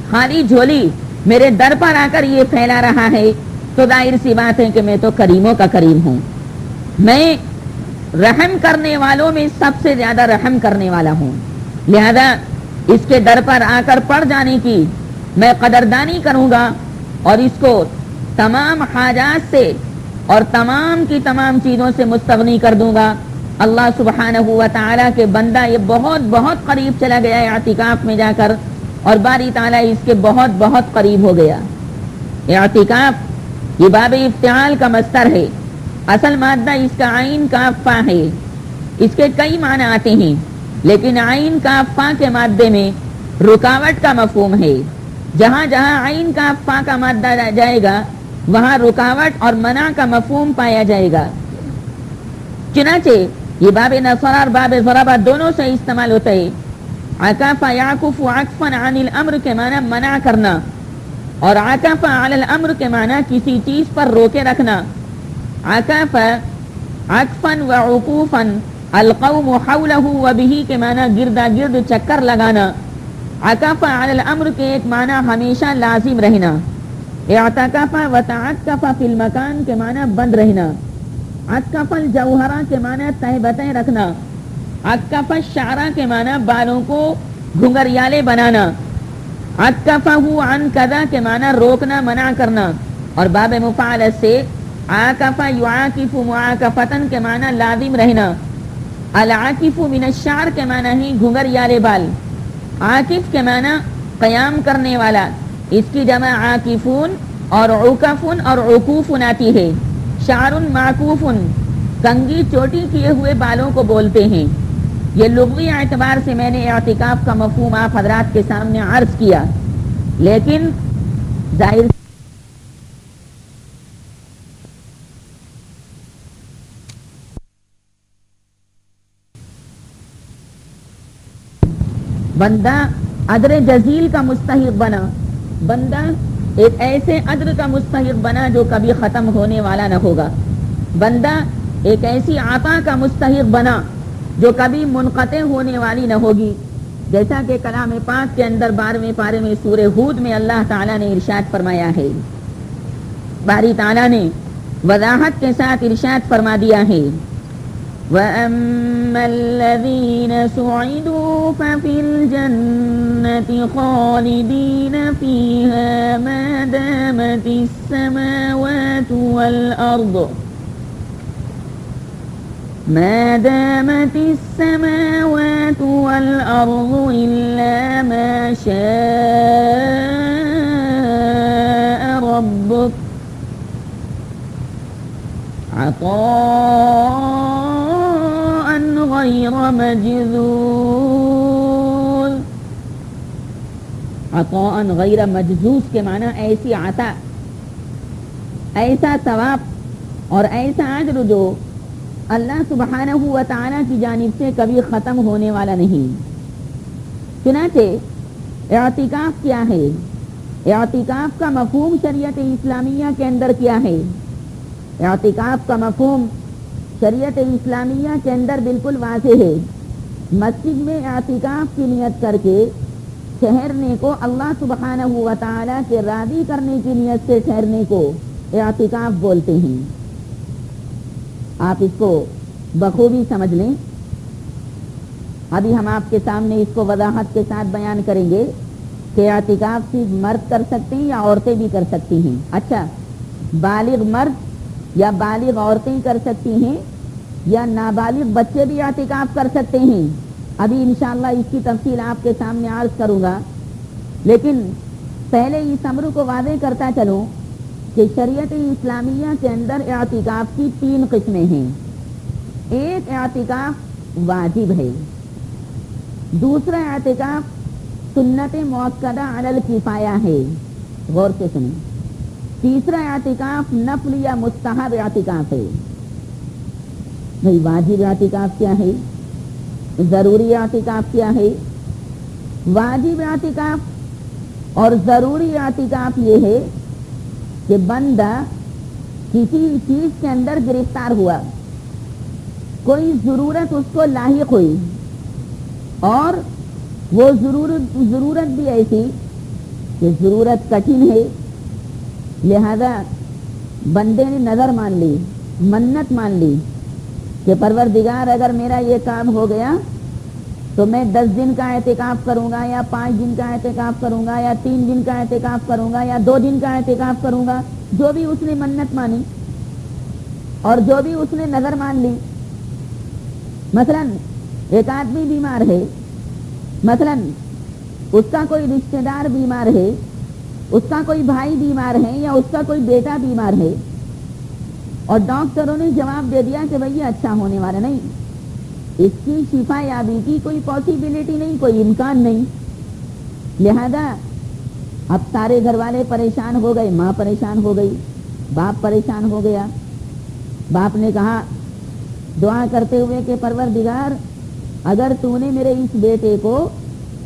خالی جھولی میرے در پر آ کر یہ پھیلا رہا ہے. تو ظاہر سی بات ہے کہ میں تو کریموں کا کریم ہوں، میں رحم کرنے والوں میں سب سے زیادہ رحم کرنے والا ہوں. لہذا اس کے در پر آ کر پڑ جانے کی میں قدردانی کروں گا اور اس کو تمام حاجات سے اور تمام کی تمام چیزوں سے مستغنی کر دوں گا. اللہ سبحانہ و تعالیٰ کے بندہ یہ بہت بہت قریب چلا گیا ہے اعتکاف میں جا کر، اور باری تعالیٰ اس کے بہت بہت قریب ہو گیا. اعتکاف یہ باب افتعال کا مصدر ہے، اصل مادہ اس کا عین کاف فا ہے. اس کے کئی معنی آتے ہیں لیکن عین کاف فا کے مادے میں رکاوٹ کا مفہوم ہے. جہاں جہاں عین کاف فا کا مادہ جائے گا وہاں رکاوٹ اور منع کا مفہوم پایا جائے گا. چنانچہ یہ باب نصر اور باب ضربہ دونوں سے استعمال ہوتا ہے. عکف یعکف عکفا عن الامر کے معنی منع کرنا اور عکف علی الامر کے معنی کسی چیز پر روکے رکھنا. عکف عکفا وعکوفا القوم حولہ وبہ کے معنی گردا گرد چکر لگانا. عکف علی الامر کے ایک معنی ہمیشہ لازم رہنا. اعتکف وتعکف فی المکان کے معنی بند رہنا. عکف الجوہرہ کے معنی تہ بتہ رکھنا. عکف الشعرہ کے معنی بالوں کو گھنگریالے بنانا. عکفہ عن کذا کے معنی روکنا منع کرنا. اور باب مفعل سے عاکف یعاکف معاکفتن کے معنی لازم رہنا. العاکف من الشعر کے معنی ہی گھنگریالے بال. عاکف کے معنی قیام کرنے والا، اس کی جمع عاکفون اور عکفن اور عکوفن آتی ہے. شعر معکوف کنگھی چوٹی کیے ہوئے بالوں کو بولتے ہیں. یہ لغوی اعتبار سے میں نے اعتکاف کا مفہوم آپ حضرات کے سامنے عرض کیا. لیکن ظاہر بندہ ادر جزیل کا مستحق بنا، بندہ ایک ایسے ادر کا مستحق بنا جو کبھی ختم ہونے والا نہ ہوگا، بندہ ایک ایسی عطا کا مستحق بنا جو کبھی منقطع ہونے والی نہ ہوگی، جیسا کہ کلام پاک کے اندر 12ویں پارے میں سورہ ہود میں اللہ تعالیٰ نے ارشاد فرمایا ہے۔ باری تعالیٰ نے وضاحت کے ساتھ ارشاد فرما دیا ہے، وَأَمَّا الَّذِينَ سُعِدُوا فَفِي الْجَنَّةِ خَالِدِينَ فِيهَا مَا دَامَتِ السَّمَاوَاتُ وَالْأَرْضُ إِلَّا مَا شَاءَ رَبُّكَ عطاء غیر مجذوذ۔ عطاء غیر مجذوذ کے معنی ایسی عطا، ایسا ثواب اور ایسا اجر جو اللہ سبحانہ و تعالیٰ کی جانب سے کبھی ختم ہونے والا نہیں۔ چنانچہ اعتکاف کیا ہے؟ اعتکاف کا مفہوم شریعت اسلامیہ کے اندر کیا ہے؟ اعتکاف کا مفہوم شریعت اسلامیہ کے اندر بالکل واضح ہے۔ مسجد میں اعتکاف کی نیت کر کے ٹھہرنے کو، اللہ سبحانہ و تعالیٰ کے راضی کرنے کی نیت سے ٹھہرنے کو اعتکاف بولتے ہیں۔ آپ اس کو بخوبی سمجھ لیں۔ ابھی ہم آپ کے سامنے اس کو وضاحت کے ساتھ بیان کریں گے کہ اعتکاف صرف مرد کر سکتے ہیں یا عورتیں بھی کر سکتی ہیں۔ اچھا، بالغ مرد یا بالغ عورتیں کر سکتی ہیں یا نابالغ بچے بھی اعتکاف کر سکتے ہیں؟ ابھی انشاءاللہ اس کی تفصیل آپ کے سامنے عرض کروں گا، لیکن پہلے اس امر کو واضح کرتا چلوں کہ شریعت اسلامیہ کے اندر اعتکاف کی 3 قسمیں ہیں۔ ایک اعتکاف واجب ہے، دوسرا اعتکاف سنت مؤکدہ علی الکفایہ ہے، غور سے سنیں، تیسرا اعتکاف نفل یا مستحب اعتکاف ہے۔ بھئی واجب اعتکاف کیا ہے؟ ضروری اعتکاف کیا ہے؟ واجب اعتکاف اور ضروری اعتکاف یہ ہے کہ بندہ کسی چیز کے اندر گرفتار ہوا، کوئی ضرورت اس کو لاحق ہوئی، اور وہ ضرورت بھی ایسی کہ ضرورت کٹھن ہے، لہذا بندے نے نظر مان لی، منت مان لی کہ پروردگار اگر میرا یہ کام ہو گیا تو میں 10 دن کا اعتکاف کروں گا، یا 5 دن کا اعتکاف کروں گا، یا 3 دن کا اعتکاف کروں گا، یا 2 دن کا اعتکاف کروں گا، جو بھی اس نے منت مانی اور جو بھی اس نے نظر مان لی۔ مثلا ایک آدمی بیمار ہے، مثلا اس کا کوئی رشتہ دار بیمار ہے، اس کا کوئی بھائی بیمار ہے، یا اس کا کوئی بیٹا بیمار ہے، اور ڈاکٹروں نے جواب دے دیا کہ بھئی اچھا ہونے والا نہیں، اس کی شفا یابی کی کوئی پاسبلٹی نہیں، کوئی امکان نہیں، لہذا اب سارے گھر والے پریشان ہو گئے، ماں پریشان ہو گئی، باپ پریشان ہو گیا۔ باپ نے کہا دعا کرتے ہوئے کہ پروردگار اگر تو نے میرے اس بیٹے کو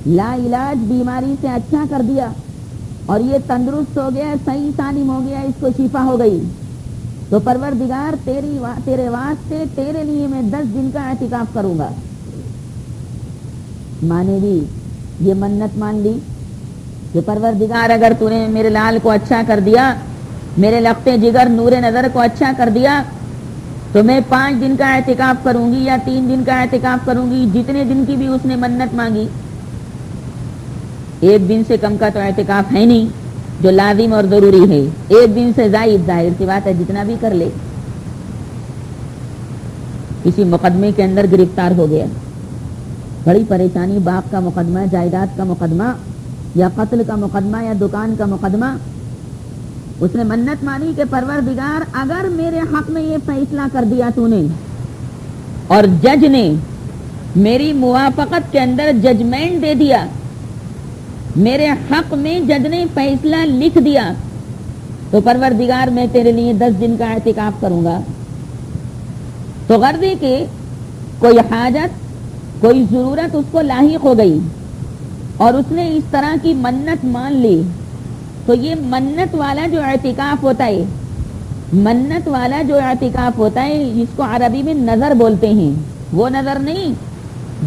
لا علاج بیماری سے اچھا کر دیا اور یہ تندرست ہو گیا، صحیح سالم ہو گیا، اس کو شفا ہو گئی، تو پروردگار تیرے واسطے تیرے لیے میں 10 دن کا اعتکاف کروں گا۔ ماں نے بھی یہ منت مان لی کہ پروردگار اگر تو نے میرے لال کو اچھا کر دیا، میرے لخت جگر نور نظر کو اچھا کر دیا، تو میں 5 دن کا اعتکاف کروں گی یا 3 دن کا اعتکاف کروں گی، جتنے دن کی بھی اس نے منت مانگی۔ 1 دن سے کم کا تو اعتکاف ہے نہیں جو لازم اور ضروری ہے، 1 دن سے زائد ظاہر سی بات ہے جتنا بھی کر لے۔ کسی مقدمے کے اندر گرفتار ہو گیا، بڑی پریشانی، باپ کا مقدمہ، جائیداد کا مقدمہ، یا قتل کا مقدمہ، یا دکان کا مقدمہ، اس نے منت مانی کہ پروردگار اگر میرے حق میں یہ فیصلہ کر دیا تو نے، اور جج نے میری موافقت کے اندر ججمنٹ دے دیا میرے حق میں جج نے فیصلہ لکھ دیا تو پروردگار میں تیرے لیے 10 دن کا اعتکاف کروں گا. تو غرض ہے کہ کوئی حاجت کوئی ضرورت اس کو لاحق ہو گئی اور اس نے اس طرح کی منت مان لی تو یہ منت والا جو اعتکاف ہوتا ہے منت والا جو اعتکاف ہوتا ہے اس کو عربی میں نظر بولتے ہیں. وہ نظر نہیں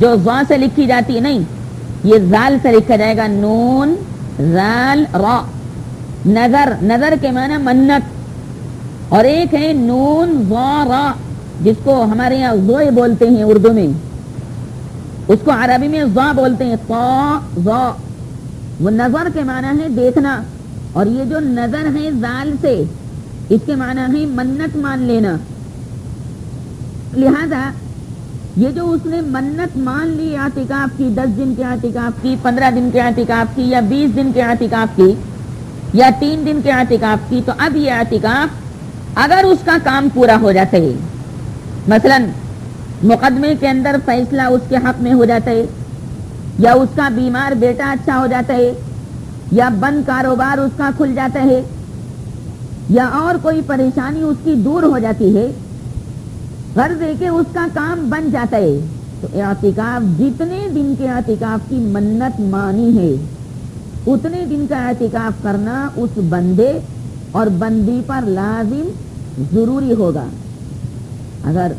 جو ضا سے لکھی جاتی ہے, نہیں, یہ زال سے لکھا جائے گا, نون زال را. نظر, نظر کے معنی منت, اور ایک ہے نون ضا را جس کو ہمارے یہاں ضوئے بولتے ہیں اردو میں, اس کو عربی میں ضا بولتے ہیں, طا ضا. وہ نظر کے معنی ہے دیکھنا, اور یہ جو نظر ہے زال سے اس کے معنی ہے منت مان لینا. لہذا یہ جو اس نے منت مان لی اعتکاف کی, 10 دن کے اعتکاف کی, 15 دن کے اعتکاف کی, یا 20 دن کے اعتکاف کی, یا 3 دن کے اعتکاف کی, تو اب یہ اعتکاف اگر اس کا کام پورا ہو جاتا ہے, مثلا مقدمے کے اندر فیصلہ اس کے حق میں ہو جاتا ہے, یا اس کا بیمار بیٹا اچھا ہو جاتا ہے, یا بند کاروبار اس کا کھل جاتا ہے, یا اور کوئی پریشانی اس کی دور ہو جاتی ہے, غرض ہے کہ اس کا کام بن جاتا ہے, تو اعتکاف جتنے دن کے اعتکاف کی منت مانی ہے اتنے دن کا اعتکاف کرنا اس بندے اور بندی پر لازم ضروری ہوگا. اگر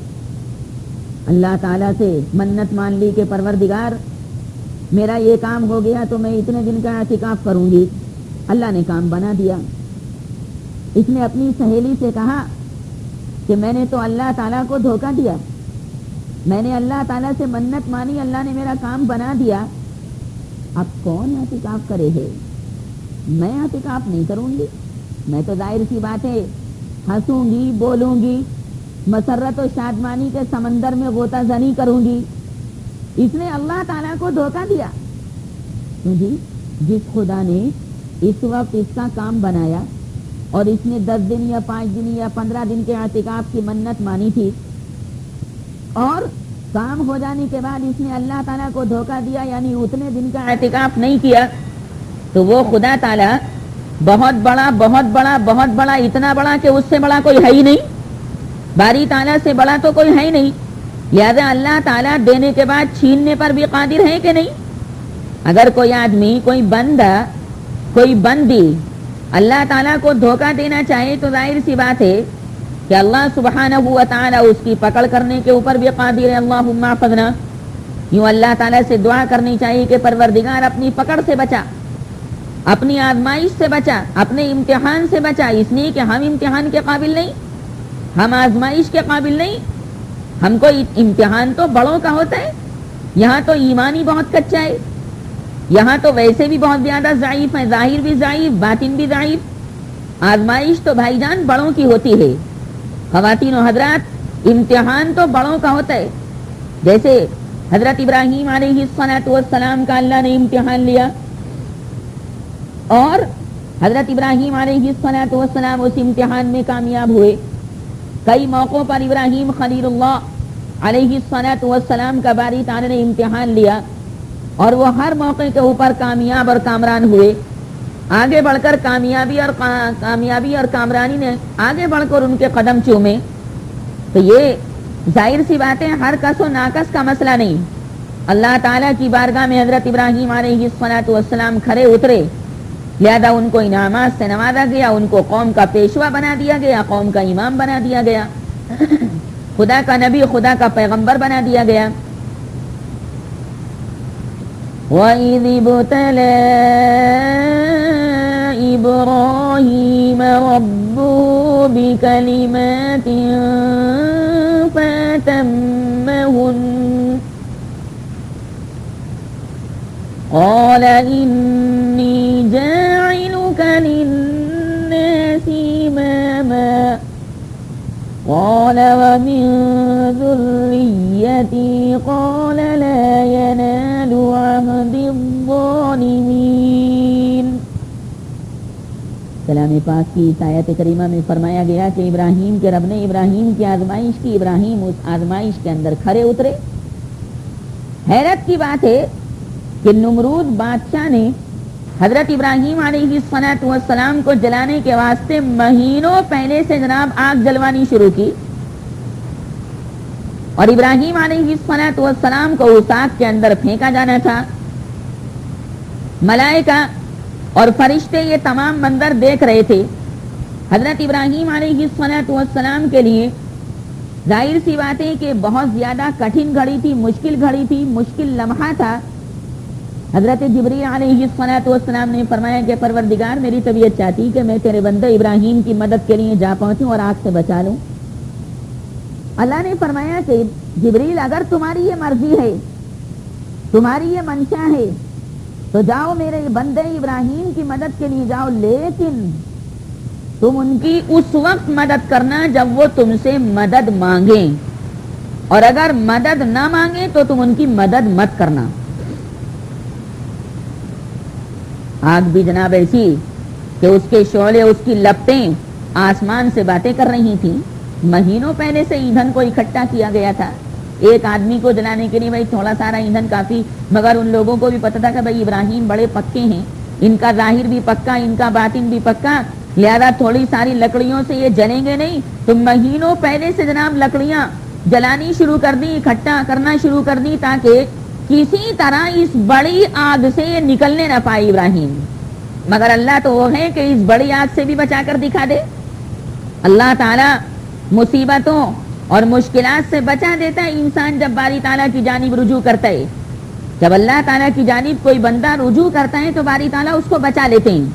اللہ تعالیٰ سے منت مان لی کہ پروردگار میرا یہ کام ہو گیا تو میں اتنے دن کا اعتکاف کروں گی, اللہ نے کام بنا دیا. اس نے اپنی سہیلی سے کہا کہ میں نے تو اللہ تعالیٰ کو دھوکہ دیا, میں نے اللہ تعالیٰ سے منت مانی, اللہ نے میرا کام بنا دیا, اب کون اعتکاف کرے ہے, میں اعتکاف نہیں کروں گی, میں تو ظاہر سی بات ہے ہنسوں گی, بولوں گی, مسرت و شادمانی کے سمندر میں غوطہ زنی کروں گی. اس نے اللہ تعالیٰ کو دھوکہ دیا. جی جس خدا نے اس وقت اس کا کام بنایا اور اس نے 10 دن یا 5 دن یا 15 دن کے اعتکاف کی منت مانی تھی, اور کام ہو جانے کے بعد اس نے اللہ تعالیٰ کو دھوکہ دیا, یعنی اتنے دن کا اعتکاف نہیں کیا, تو وہ خدا تعالیٰ بہت بڑا بہت بڑا بہت بڑا, اتنا بڑا کہ اس سے بڑا کوئی ہے ہی نہیں, باری تعالیٰ سے بڑا تو کوئی ہے ہی نہیں. لہذا اللہ تعالیٰ دینے کے بعد چھیننے پر بھی قادر ہے کہ نہیں. اگر کوئی آدمی, کوئی بندہ, کوئی بندی اللہ تعالیٰ کو دھوکہ دینا چاہے تو ظاہر سی بات ہے کہ اللہ سبحانہ و تعالیٰ اس کی پکڑ کرنے کے اوپر بھی قادر ہے. اللہم احفظنا, یوں اللہ تعالیٰ سے دعا کرنی چاہیے کہ پروردگار اپنی پکڑ سے بچا, اپنی آزمائش سے بچا, اپنے امتحان سے بچا, اس لیے کہ ہم امتحان کے قابل نہیں, ہم آزمائش کے قابل نہیں. ہم کو امتحان تو بڑوں کا ہوتا ہے, یہاں تو ایمان ہی بہت کچا ہے, یہاں تو ویسے بھی بہت زیادہ ضعیف ہے, ظاہر بھی ضعیف, باطن بھی ضعیف. آزمائش تو بھائی جان بڑوں کی ہوتی ہے. خواتین و حضرات, امتحان تو بڑوں کا ہوتا ہے. جیسے حضرت ابراہیم علیہ السلام کا اللہ نے امتحان لیا, اور حضرت ابراہیم علیہ السلام اس امتحان میں کامیاب ہوئے. کئی موقعوں پر ابراہیم خلیل اللہ علیہ السلام کا باری تعالیٰ نے امتحان لیا, اور وہ ہر موقع کے اوپر کامیاب اور کامران ہوئے. آگے بڑھ کر کامیابی اور کامرانی نے آگے بڑھ کر ان کے قدم چومے. تو یہ ظاہر سی بات ہے ہر کس و ناکس کا مسئلہ نہیں. اللہ تعالیٰ کی بارگاہ میں حضرت ابراہیم علیہ السلام کھڑے اترے, لہذا ان کو انعامات سے نوازا گیا, ان کو قوم کا پیشوا بنا دیا گیا, قوم کا امام بنا دیا گیا, خدا کا نبی, خدا کا پیغمبر بنا دیا گیا. وَإِذِ ابْتَلَى إِبْرَاهِيمَ رَبُّهُ بِكَلِمَاتٍ فَأَتَمَّهُنَّ قَالَ إِنِّي جَاعِلُكَ لِلنَّاسِ إِمَامًا قَالَ وَمِن ذُرِّيَّتِي قَالَ لَا يَنَالُ عَهْدِ الظَّالِمِينَ. کلام پاک کی اس آیت کریمہ میں فرمایا گیا کہ ابراہیم کے رب نے ابراہیم کی آزمائش کی, ابراہیم اس آزمائش کے اندر کھڑے اترے. حیرت کی بات ہے کہ نمرود بادشاہ نے حضرت ابراہیم علیہ الصلوۃ والسلام کو جلانے کے واسطے مہینوں پہلے سے جناب آگ جلوانی شروع کی، اور ابراہیم علیہ الصلوۃ والسلام کو اس آگ کے اندر پھینکا جانا تھا۔ ملائکہ اور فرشتے یہ تمام منظر دیکھ رہے تھے۔ حضرت ابراہیم علیہ الصلوۃ والسلام کے لیے ظاہر سی بات ہے کہ بہت زیادہ کٹھن گھڑی تھی، مشکل گھڑی تھی، مشکل لمحہ تھا۔ حضرت جبریل علیہ الصلوۃ والسلام نے فرمایا کہ پروردگار، میری طبیعت چاہتی کہ میں تیرے بندہ ابراہیم کی مدد کے لیے جا پہنچوں اور آگ سے بچا لوں۔ اللہ نے فرمایا کہ جبریل، اگر تمہاری یہ مرضی ہے، تمہاری یہ منشا ہے، تو جاؤ میرے بندے ابراہیم کی مدد کے لیے جاؤ، لیکن تم ان کی اس وقت مدد کرنا جب وہ تم سے مدد مانگیں، اور اگر مدد نہ مانگیں تو تم ان کی مدد مت کرنا۔ آگ بھی جناب ایسی کہ اس کے شعلے، اس کی لپٹیں آسمان سے باتیں کر رہی تھیں۔ مہینوں پہلے سے ایندھن کو اکٹھا کیا گیا تھا ایک آدمی کو جلانے کے لیے، بھائی تھوڑا سارا ایندھن کافی، مگر ان لوگوں کو بھی پتا تھا کہ بھائی ابراہیم بڑے پکے ہیں، ان کا ظاہر بھی پکا، ان کا باطن بھی پکا، لہذا تھوڑی ساری لکڑیوں سے یہ جلیں گے نہیں۔ تو مہینوں پہلے سے جناب لکڑیاں جلانی شروع کر دی، اکٹھا کرنا شروع کر دی، تاکہ کسی طرح اس بڑی آگ سے یہ نکلنے نہ پائے ابراہیم۔ مگر اللہ تو وہ ہے کہ اس بڑی آگ سے بھی بچا کر دکھا دے۔ اللہ تعالیٰ مصیبتوں اور مشکلات سے بچا دیتا ہے انسان جب باری تعالیٰ کی جانب رجوع کرتا ہے۔ جب اللہ تعالیٰ کی جانب کوئی بندہ رجوع کرتا ہے تو باری تعالیٰ اس کو بچا لیتے ہیں،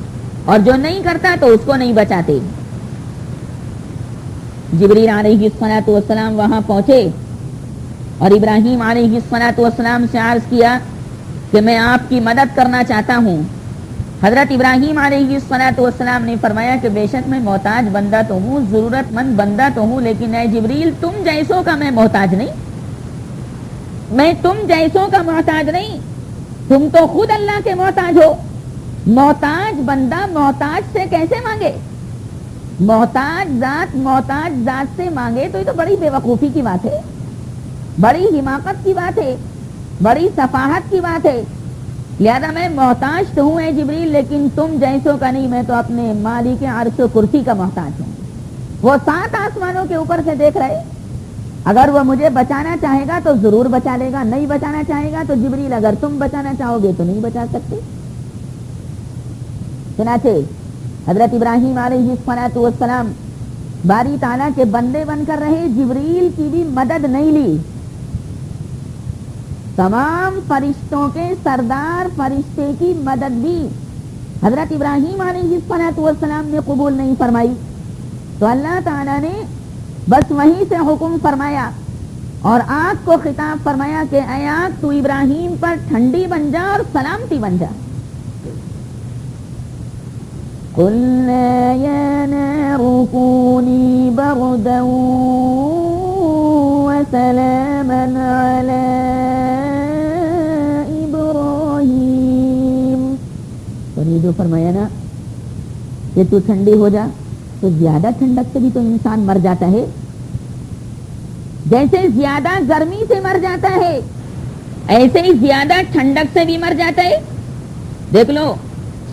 اور جو نہیں کرتا تو اس کو نہیں بچاتے۔ جبریل علیہ الصلوۃ والسلام وہاں پہنچے اور ابراہیم علیہ الصلوۃ والسلام سے عرض کیا کہ میں آپ کی مدد کرنا چاہتا ہوں۔ حضرت ابراہیم علیہ الصلوۃ والسلام نے فرمایا کہ بے شک میں محتاج بندہ تو ہوں، ضرورت مند بندہ تو ہوں، لیکن اے جبریل، تم جیسوں کا میں محتاج نہیں، میں تم جیسوں کا محتاج نہیں، تم تو خود اللہ کے محتاج ہو۔ محتاج بندہ محتاج سے کیسے مانگے؟ محتاج ذات سے مانگے تو یہ تو بڑی بے وقوفی کی بات ہے، بڑی حماقت کی بات ہے، بڑی سفاہت کی بات ہے۔ لہذا میں محتاج تو ہوں اے جبریل، لیکن تم جیسوں کا نہیں، میں تو اپنے مالک عرش و کرسی کا محتاج ہوں۔ وہ 7 آسمانوں کے اوپر سے دیکھ رہے، اگر وہ مجھے بچانا چاہے گا تو ضرور بچا لے گا، نہیں بچانا چاہے گا تو جبریل اگر تم بچانا چاہو گے تو نہیں بچا سکتے۔ چنانچہ حضرت ابراہیم علیہ الصلوۃ والسلام باری تعالیٰ کے بندے بن کر رہے، جبریل کی بھی مدد نہیں لی، تمام فرشتوں کے سردار فرشتے کی مدد بھی حضرت ابراہیم علیہ الصلوۃ والسلام نے قبول نہیں فرمائی۔ تو اللہ تعالیٰ نے بس وہیں سے حکم فرمایا اور آگ کو خطاب فرمایا کہ اے آگ، تو ابراہیم پر ٹھنڈی بن جا اور سلامتی بن جا۔ قُلْنَا يَا نَارُ كُونِي بَرْدًا وَسَلَامًا عَلَىٰ إِبْرَاهِيمَ۔ اور یہ جو فرمایا نا کہ تو ٹھنڈی ہو جا، تو زیادہ ٹھنڈک سے بھی تو انسان مر جاتا ہے، جیسے زیادہ گرمی سے مر جاتا ہے ایسے ہی زیادہ ٹھنڈک سے بھی مر جاتا ہے۔ دیکھ لو،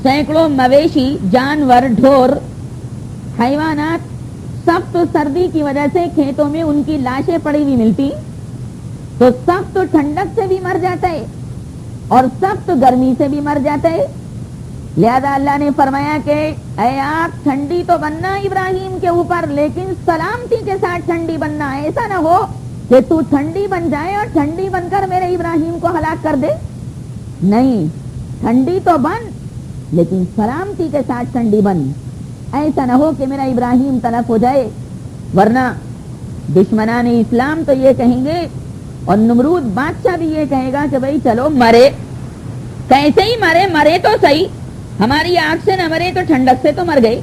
سینکڑوں مویشی، جانور، ڈھور، حیوانات سخت سردی کی وجہ سے کھیتوں میں ان کی لاشیں پڑی ہوئی ملتی، تو سخت ٹھنڈک سے بھی مر جاتا ہے اور سخت گرمی سے بھی مر جاتا ہے۔ لہذا اللہ نے فرمایا کہ اے آگ، ٹھنڈی تو بننا ابراہیم کے اوپر، لیکن سلامتی کے ساتھ ٹھنڈی بننا، ایسا نہ ہو کہ تو ٹھنڈی بن جائے اور ٹھنڈی بن کر میرے ابراہیم کو ہلاک کر دے۔ نہیں، ٹھنڈی تو بن لیکن سلامتی کے ساتھ ٹھنڈی بن، ایسا نہ ہو کہ میرا ابراہیم تلف ہو جائے، ورنہ دشمنان اسلام تو یہ کہیں گے اور نمرود بادشاہ بھی یہ کہے گا کہ بھئی چلو مرے، کیسے ہی مرے تو صحیح، ہماری آگ سے نہ مرے تو ٹھنڈک سے تو مر گئے۔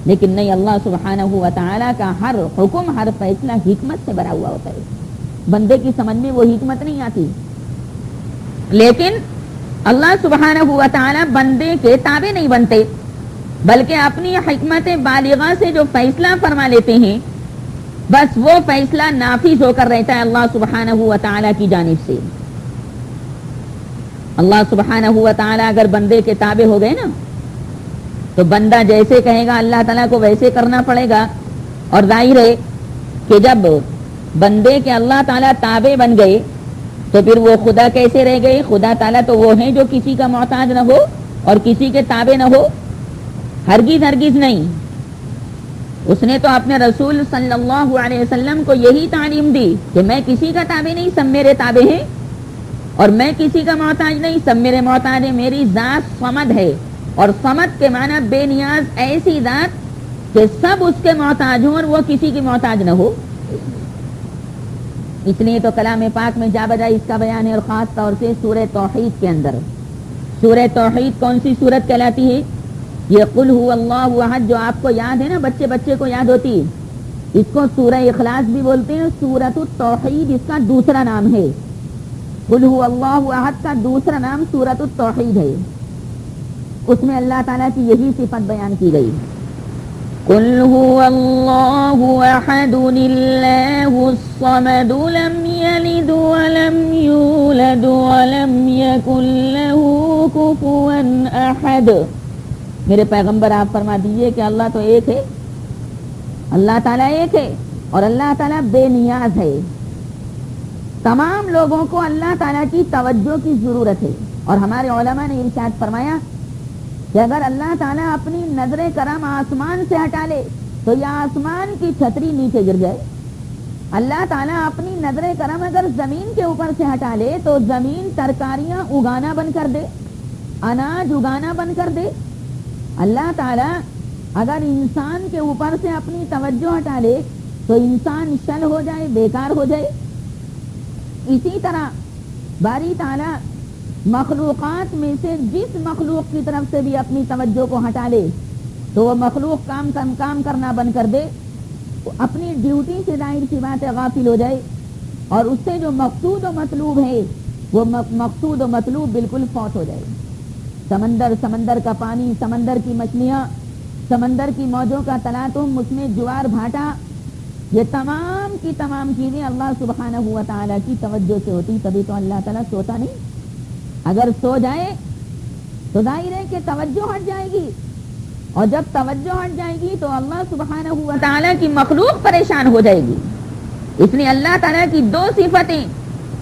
لیکن نہیں، اللہ سبحانہ و تعالیٰ کا ہر حکم، ہر فیصلہ حکمت سے بھرا ہوا ہوتا ہے، بندے کی سمجھ میں وہ حکمت نہیں آتی، لیکن اللہ سبحانہ و تعالیٰ بندے کے تابع نہیں بنتے، بلکہ اپنی حکمت بالغہ سے جو فیصلہ فرما لیتے ہیں، بس وہ فیصلہ نافذ ہو کر رہتا ہے اللہ سبحانہ و تعالیٰ کی جانب سے۔ اللہ سبحانہ و تعالیٰ اگر بندے کے تابع ہو گئے نا تو بندہ جیسے کہے گا اللہ تعالیٰ کو ویسے کرنا پڑے گا. اور ظاہر ہے کہ جب بندے کے اللہ تعالیٰ تابع بن گئے تو پھر وہ خدا کیسے رہ گئے؟ خدا تعالیٰ تو وہ ہیں جو کسی کا محتاج نہ ہو اور کسی کے تابع نہ ہو، ہرگز ہرگز نہیں. اس نے تو اپنے رسول صلی اللہ علیہ وسلم کو یہی تعلیم دی کہ میں کسی کا تابع نہیں، سب میرے تابع ہیں، اور میں کسی کا محتاج نہیں، سب میرے محتاج ہیں. میری ذات صمد ہے، اور صمد کے معنی بے نیاز، ایسی ذات کہ سب اس کے محتاج ہوں اور وہ کسی کی محتاج نہ ہو. اس لیے تو کلام پاک میں جا بجا اس کا بیان ہے، اور خاص طور سے سورہ توحید کے اندر. سورہ توحید کون سی سورت کہلاتی ہے؟ یہ قل هو اللہ احد جو آپ کو یاد ہے نا، بچے بچے کو یاد ہوتی ہے، اس کو سورہ اخلاص بھی بولتے ہیں. سورۃ التوحید اس کا دوسرا نام ہے. قل هو اللہ احد کا دوسرا نام سورۃ التوحید ہے. اس میں اللہ تعالیٰ کی یہی صفت بیان کی گئی. قل هو اللہ احد اللہ الصمد لم یلد ولم یولد ولم یکن له کفوا احد. میرے پیغمبر آپ فرما دیجئے کہ اللہ تو ایک ہے، اللہ تعالیٰ ایک ہے، اور اللہ تعالیٰ بے نیاز ہے. تمام لوگوں کو اللہ تعالیٰ کی توجہ کی ضرورت ہے. اور ہمارے علماء نے ارشاد فرمایا کہ اگر اللہ تعالیٰ اپنی نظر کرم آسمان سے ہٹا لے تو یہ آسمان کی چھتری نیچے گر جائے. اللہ تعالیٰ اپنی نظر کرم اگر زمین کے اوپر سے ہٹا لے تو زمین ترکاریاں اگانا بند کر دے، اناج اگانا بند کر دے. اللہ تعالیٰ اگر انسان کے اوپر سے اپنی توجہ ہٹا لے تو انسان شل ہو جائے، بیکار ہو جائے. اسی طرح باری تعالیٰ مخلوقات میں سے جس مخلوق کی طرف سے بھی اپنی توجہ کو ہٹا لے تو وہ مخلوق کام کرنا بند کر دے، اپنی ڈیوٹی سے ظاہر سی بات ہے غافل ہو جائے، اور اس سے جو مقصود و مطلوب ہے وہ مقصود و مطلوب بالکل فوت ہو جائے. سمندر کا پانی، سمندر کی مچھلیاں، سمندر کی موجوں کا تلاطم، اس میں جوار بھاٹا، یہ تمام کی تمام چیزیں اللہ سبحانہ و تعالیٰ کی توجہ سے ہوتی. تبھی تو اللہ تعالیٰ سوتا نہیں. اگر سو جائے تو ظاہر ہے کہ توجہ ہٹ جائے گی، اور جب توجہ ہٹ جائے گی تو اللہ سبحانہ و تعالیٰ کی مخلوق پریشان ہو جائے گی. اس لیے اللہ تعالیٰ کی دو صفتیں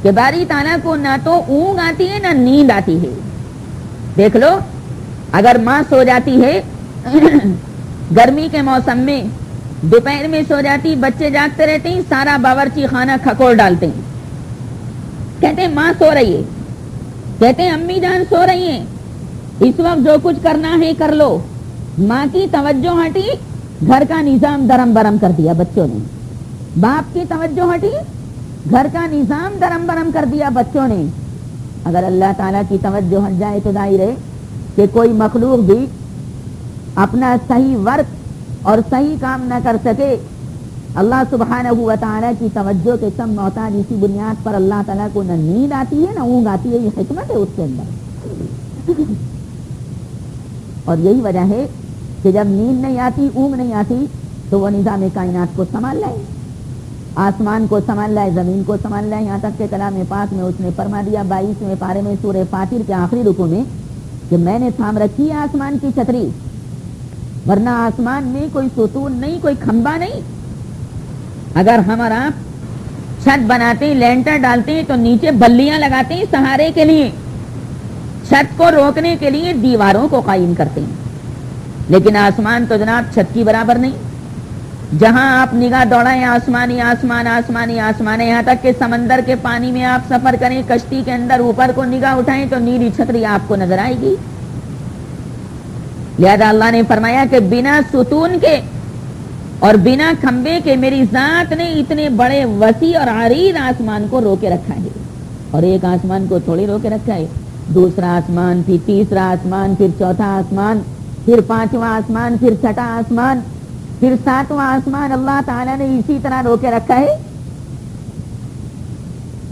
کہ باری تعالیٰ کو نہ تو اونگ آتی ہے نہ نیند آتی ہے. دیکھ لو، اگر ماں سو جاتی ہے گرمی کے موسم میں، دوپہر میں سو جاتی، بچے جاگتے رہتے ہیں، سارا باورچی خانہ کھکوڑ ڈالتے ہیں، کہتے ہیں ماں سو رہی ہے، کہتے ہیں امی جان سو رہی ہیں، اس وقت جو کچھ کرنا ہے کر لو. ماں کی توجہ ہٹی، گھر کا نظام درم برم کر دیا بچوں نے. باپ کی توجہ ہٹی، گھر کا نظام درم برم کر دیا بچوں نے. اگر اللہ تعالیٰ کی توجہ ہٹ جائے تو ظاہر ہے کہ کوئی مخلوق بھی اپنا صحیح ورک اور صحیح کام نہ کر سکے. اللہ سبحانہ و تعالیٰ کی توجہ کے سب محتاج. اسی بنیاد پر اللہ تعالیٰ کو نہ نیند آتی ہے نہ اونگ آتی ہے. یہ حکمت ہے اس کے اندر. اور یہی وجہ ہے کہ جب نیند نہیں آتی، اونگ نہیں آتی، تو وہ نظام کائنات کو سنبھال لائے، آسمان کو سنبھال لائے، زمین کو سنبھال لائے. یہاں تک کہ کلام پاک میں اس نے فرما دیا 22ویں پارے میں سورہ فاطر کے آخری رکوع میں کہ میں نے تھام رکھی ہے آسمان کی چھتری، ورنہ آسمان میں کوئی ستون نہیں، کوئی کھمبا نہیں. اگر ہم اور آپ چھت بناتے ہیں، لینٹر ڈالتے ہیں تو نیچے بلیاں لگاتے ہیں سہارے کے لیے، چھت کو روکنے کے لیے دیواروں کو قائم کرتے ہیں. لیکن آسمان تو جناب چھت کی برابر نہیں. جہاں آپ نگاہ دوڑائیں آسمانی آسمان آسمانی آسمان، یہاں تک کہ سمندر کے پانی میں آپ سفر کریں، کشتی کے اندر اوپر کو نگاہ اٹھائیں تو نیلی چھتری آپ کو نظر آئے گی. لہذا اللہ نے فرمایا کہ بنا ستون کے اور بنا کھمبے کے میری ذات نے اتنے بڑے وسیع اور عریض آسمان کو روکے رکھا ہے. اور ایک آسمان کو تھوڑی روکے رکھا ہے، دوسرا آسمان، پھر تیسرا آسمان، پھر چوتھا آسمان، پھر پانچواں آسمان، پھر چھٹا آسمان، پھر ساتواں آسمان. اللہ تعالیٰ نے اسی طرح روکے رکھا ہے.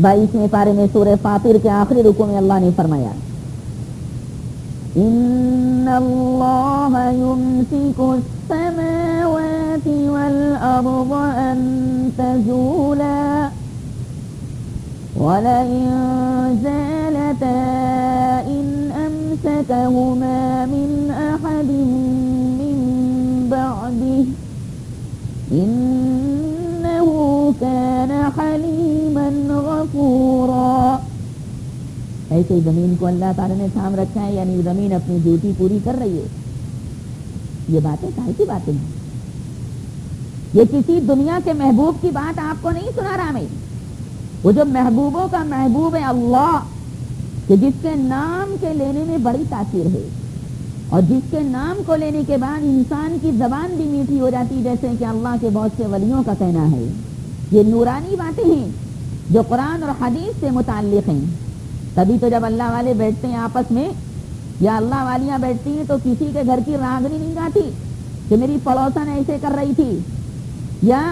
22ویں پارے میں سورہ فاطر کے آخری رکوع میں اللہ نے فرمایا ان اللہ یمسک السماوات والارض ان تزولا ولئن زالتا ملكهما من أحد من بعده إنه كان حليما غفورا. ایسے زمین کو اللہ تعالیٰ نے تھام رکھا ہے، یعنی زمین اپنی ڈیوٹی پوری کر رہی ہے. یہ باتیں کاہے کی باتیں ہیں؟ یہ کسی دنیا کے محبوب کی بات آپ کو نہیں سنا رہا میں. وہ جو محبوبوں کا محبوب ہے اللہ، کہ جس کے نام کے لینے میں بڑی تاثیر ہے، اور جس کے نام کو لینے کے بعد انسان کی زبان بھی میٹھی ہو جاتی، جیسے کہ اللہ کے بہت سے ولیوں کا کہنا ہے. یہ نورانی باتیں ہیں جو قرآن اور حدیث سے متعلق ہیں. تبھی تو جب اللہ والے بیٹھتے ہیں آپس میں، یا اللہ والیاں بیٹھتی ہیں، تو کسی کے گھر کی راگنی نہیں جاتی کہ میری پڑوسن ایسے کر رہی تھی یا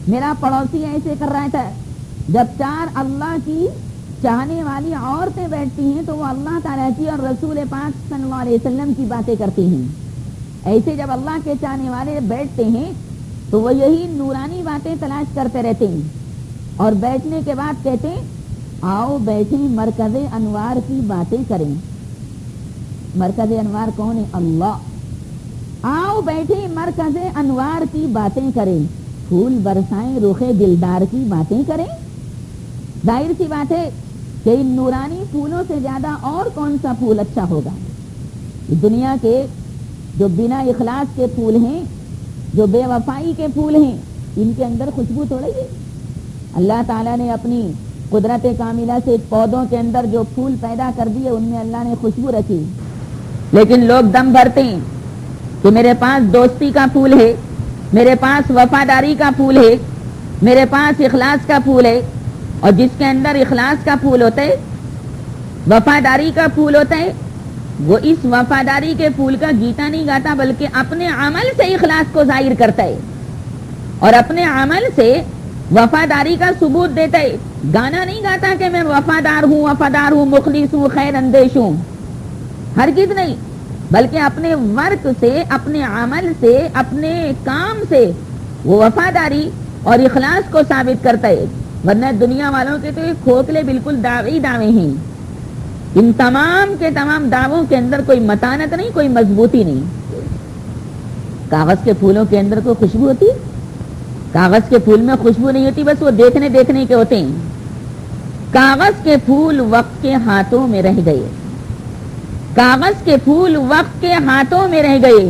میرا پڑوسی ایسے کر رہا تھا. جب چار اللہ کی چاہنے والی عورتیں بیٹھتی ہیں تو وہ اللہ تعالیٰ کی اور رسول پاک صلی اللہ علیہ وسلم کی باتیں کرتی ہیں. ایسے جب اللہ کے چاہنے والے بیٹھتے ہیں تو وہ یہی نورانی باتیں تلاش کرتے رہتے ہیں، اور بیٹھنے کے بعد کہتے ہیں آؤ بیٹھیں مرکز انوار کی باتیں کریں. مرکز انوار کون ہے؟ اللہ. آؤ بیٹھیں مرکز انوار کی باتیں کریں، پھول برسائیں رخ دلدار کی باتیں کریں. ظاہر سی بات ہے کہ ان نورانی پھولوں سے زیادہ اور کون سا پھول اچھا ہوگا؟ دنیا کے جو بنا اخلاص کے پھول ہیں، جو بے وفائی کے پھول ہیں، ان کے اندر خوشبو تھوڑی ہے. اللہ تعالیٰ نے اپنی قدرت کاملہ سے پودوں کے اندر جو پھول پیدا کر دیے ان میں اللہ نے خوشبو رکھی، لیکن لوگ دم بھرتے ہیں کہ میرے پاس دوستی کا پھول ہے، میرے پاس وفاداری کا پھول ہے، میرے پاس اخلاص کا پھول ہے. اور جس کے اندر اخلاص کا پھول ہوتا ہے، وفاداری کا پھول ہوتا ہے، وہ اس وفاداری کے پھول کا گیتا نہیں گاتا بلکہ اپنے عمل سے اخلاص کو ظاہر کرتا ہے اور اپنے عمل سے وفاداری کا ثبوت دیتا ہے. گانا نہیں گاتا کہ میں وفادار ہوں، مخلص ہوں، خیر اندیش ہوں، ہرگز نہیں، بلکہ اپنے ورک سے، اپنے عمل سے، اپنے کام سے وہ وفاداری اور اخلاص کو ثابت کرتا ہے. ورنہ دنیا والوں کے تو یہ کھوکھلے بالکل دعوے ہیں. ان تمام کے تمام دعووں کے اندر کوئی متانت نہیں، کوئی مضبوطی نہیں. کاغذ کے پھولوں کے اندر کوئی خوشبو ہوتی؟ کاغذ کے پھول میں خوشبو نہیں ہوتی، بس وہ دیکھنے کے ہوتے ہیں. کاغذ کے پھول وقت کے ہاتھوں میں رہ گئے، کاغذ کے پھول وقت کے ہاتھوں میں رہ گئے،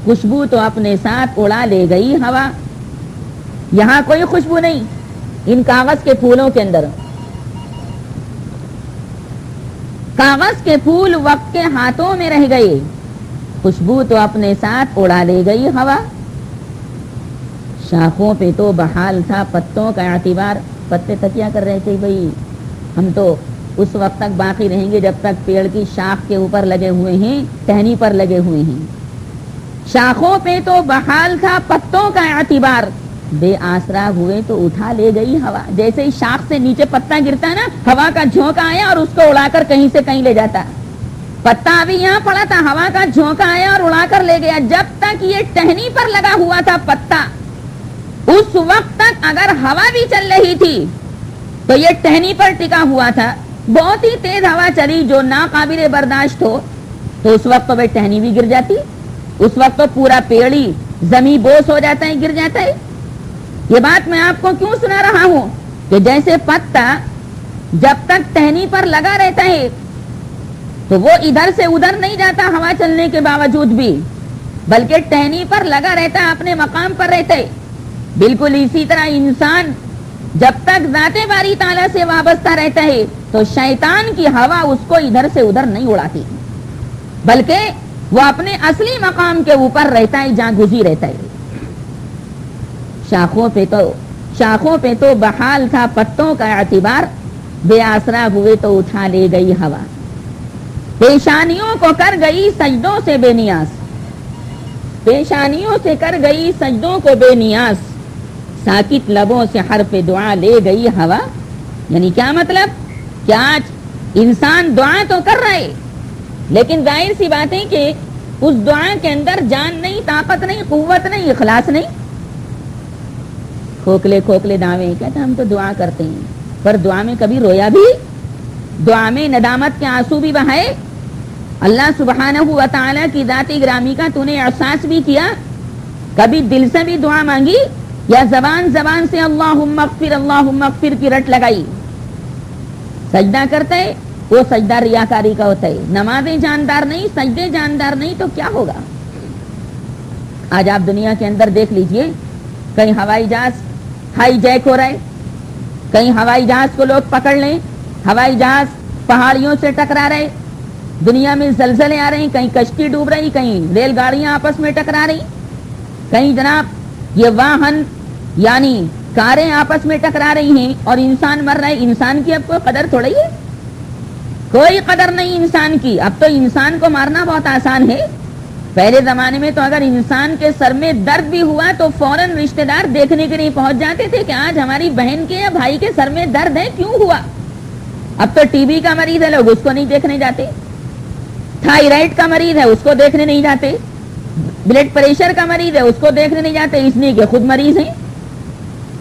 خوشبو تو اپنے ساتھ اڑا لے گئی ہوا. یہاں کوئی خوشبو نہیں ان کاغذ کے پھولوں کے اندر. کاغذ کے پھول وقت کے ہاتھوں میں رہ گئے، خوشبو تو اپنے ساتھ اڑا لے گئی ہوا. شاخوں پہ تو بحال تھا پتوں کا اعتبار. پتے تکیا کر رہے تھے بھائی ہم تو اس وقت تک باقی رہیں گے جب تک پیڑ کی شاخ کے اوپر لگے ہوئے ہیں، ٹہنی پر لگے ہوئے ہیں. شاخوں پہ تو بحال تھا پتوں کا اعتبار، بے آسرا ہوئے تو اٹھا لے گئی ہوا. جیسے ہی شاخ سے نیچے پتا گرتا ہے نا، ہوا کا جھونکا آیا اور اس کو اڑا کر کہیں سے کہیں لے جاتا. پتا ابھی یہاں پڑا تھا، ہوا کا جھونکا آیا اور اڑا کر لے گیا. جب تک یہ ٹہنی پر لگا ہوا تھا پتا، اس وقت تک اگر ہوا بھی چل رہی تھی تو یہ ٹہنی پر ٹکا ہوا تھا. بہت ہی تیز ہوا چلی جو ناقابل برداشت ہو تو اس وقت تو ٹہنی بھی گر جاتی، اس وقت تو پورا پیڑ ہی زمین بوس ہو جاتا ہے، گر جاتا ہے. یہ بات میں آپ کو کیوں سنا رہا ہوں کہ جیسے پتا جب تک ٹہنی پر لگا رہتا ہے تو وہ ادھر سے ادھر نہیں جاتا ہوا چلنے کے باوجود بھی، بلکہ ٹہنی پر لگا رہتا ہے، اپنے مقام پر رہتا ہے. بالکل اسی طرح انسان جب تک ذات باری تعالیٰ سے وابستہ رہتا ہے تو شیطان کی ہوا اس کو ادھر سے ادھر نہیں اڑاتی، بلکہ وہ اپنے اصلی مقام کے اوپر رہتا ہے، جہاں گزی رہتا ہے. شاخوں پہ تو بحال تھا پتوں کا اعتبار، بے آسرا ہوئے تو اٹھا لے گئی ہوا. پیشانیوں کو کر گئی سجدوں سے بے نیاز، پیشانیوں سے کر گئی سجدوں کو بے نیاز، ساکت لبوں سے حرف دعا لے گئی ہوا. یعنی کیا مطلب کہ آج انسان دعا تو کر رہا ہے لیکن ظاہر سی بات ہے کہ اس دعا کے اندر جان نہیں، طاقت نہیں، قوت نہیں، اخلاص نہیں. کھوکھلے دعوے کہتے ہم تو دعا کرتے ہیں، پر دعا میں کبھی رویا بھی؟ دعا میں ندامت کے آنسو بھی بہائے؟ اللہ سبحانہ و تعالیٰ کی ذات گرامی کا تو نے احساس بھی کیا؟ کبھی دل سے بھی دعا مانگی یا زبان سے اللہم اغفر کی رٹ لگائی؟ سجدہ کرتا ہے وہ سجدہ ریاکاری کا ہوتا ہے. نمازیں جاندار نہیں، سجدے جاندار نہیں تو کیا ہوگا؟ آج آپ دنیا کے اندر دیکھ لیجئے، کہیں ہوائی جہاز ہائی جیک ہو رہا ہے، کہیں ہوائی جہاز کو لوگ پکڑ لیں، ہوائی جہاز پہاڑیوں سے ٹکرا رہے، دنیا میں زلزلے آ رہے ہیں، کہیں کشتی ڈوب رہی، کہیں ریل گاڑیاں آپس میں ٹکرا رہی، کہیں جناب یہ واہن یعنی کاریں آپس میں ٹکرا رہی ہیں اور انسان مر رہا ہے. انسان کی اب کوئی قدر تھوڑی ہے، کوئی قدر نہیں انسان کی. اب تو انسان کو مارنا بہت آسان ہے. پہلے زمانے میں تو اگر انسان کے سر میں درد بھی ہوا تو فوراً رشتہ دار دیکھنے کے لیے پہنچ جاتے تھے کہ آج ہماری بہن کے یا بھائی کے سر میں درد ہے، کیوں ہوا. اب تو ٹی بی کا مریض ہے، لوگ اس کو نہیں دیکھنے جاتے. تھائرائیڈ کا مریض ہے، اس کو دیکھنے نہیں جاتے. بلڈ پریشر کا مریض ہے، اس کو دیکھنے نہیں جاتے، اس لیے کہ خود مریض ہیں.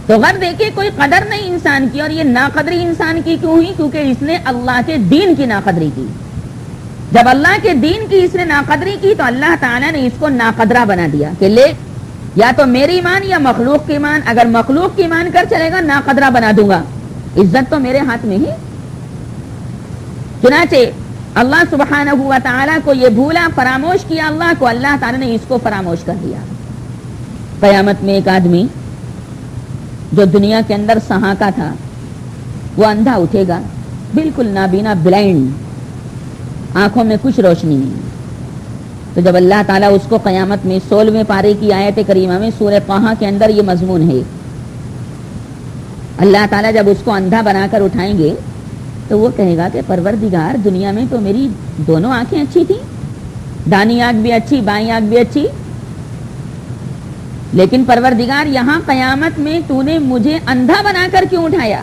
تو غور دیکھیں کوئی قدر نہیں انسان کی. اور یہ ناقدری انسان کی کیوں ہوئی؟ کیونکہ اس نے اللہ کے دین کی ناقدری کی. جب اللہ کے دین کی اس نے ناقدری کی تو اللہ تعالیٰ نے اس کو ناقدرہ بنا دیا کہ لے یا تو میری مان یا مخلوق کی مان. اگر مخلوق کی مان کر چلے گا ناقدرہ بنا دوں گا. عزت تو میرے ہاتھ میں ہی. چنانچہ اللہ سبحانہ و تعالیٰ کو یہ بھولا، فراموش کیا اللہ کو، اللہ تعالیٰ نے اس کو فراموش کر دیا. قیامت میں ایک آدمی جو دنیا کے اندر سہاکا تھا وہ اندھا اٹھے گا، بالکل نابینا، بلائنڈ، آنکھوں میں کچھ روشنی نہیں. تو جب اللہ تعالیٰ اس کو قیامت میں 16ویں پارے کی آیت کریمہ میں سورہ طٰہٰ کے اندر یہ مضمون ہے، اللہ تعالیٰ جب اس کو اندھا بنا کر اٹھائیں گے تو وہ کہے گا کہ پروردگار دنیا میں تو میری دونوں آنکھیں اچھی تھیں، دانی آنکھ بھی اچھی، بائیں آنکھ بھی اچھی، لیکن پروردگار یہاں قیامت میں تو نے مجھے اندھا بنا کر کیوں اٹھایا؟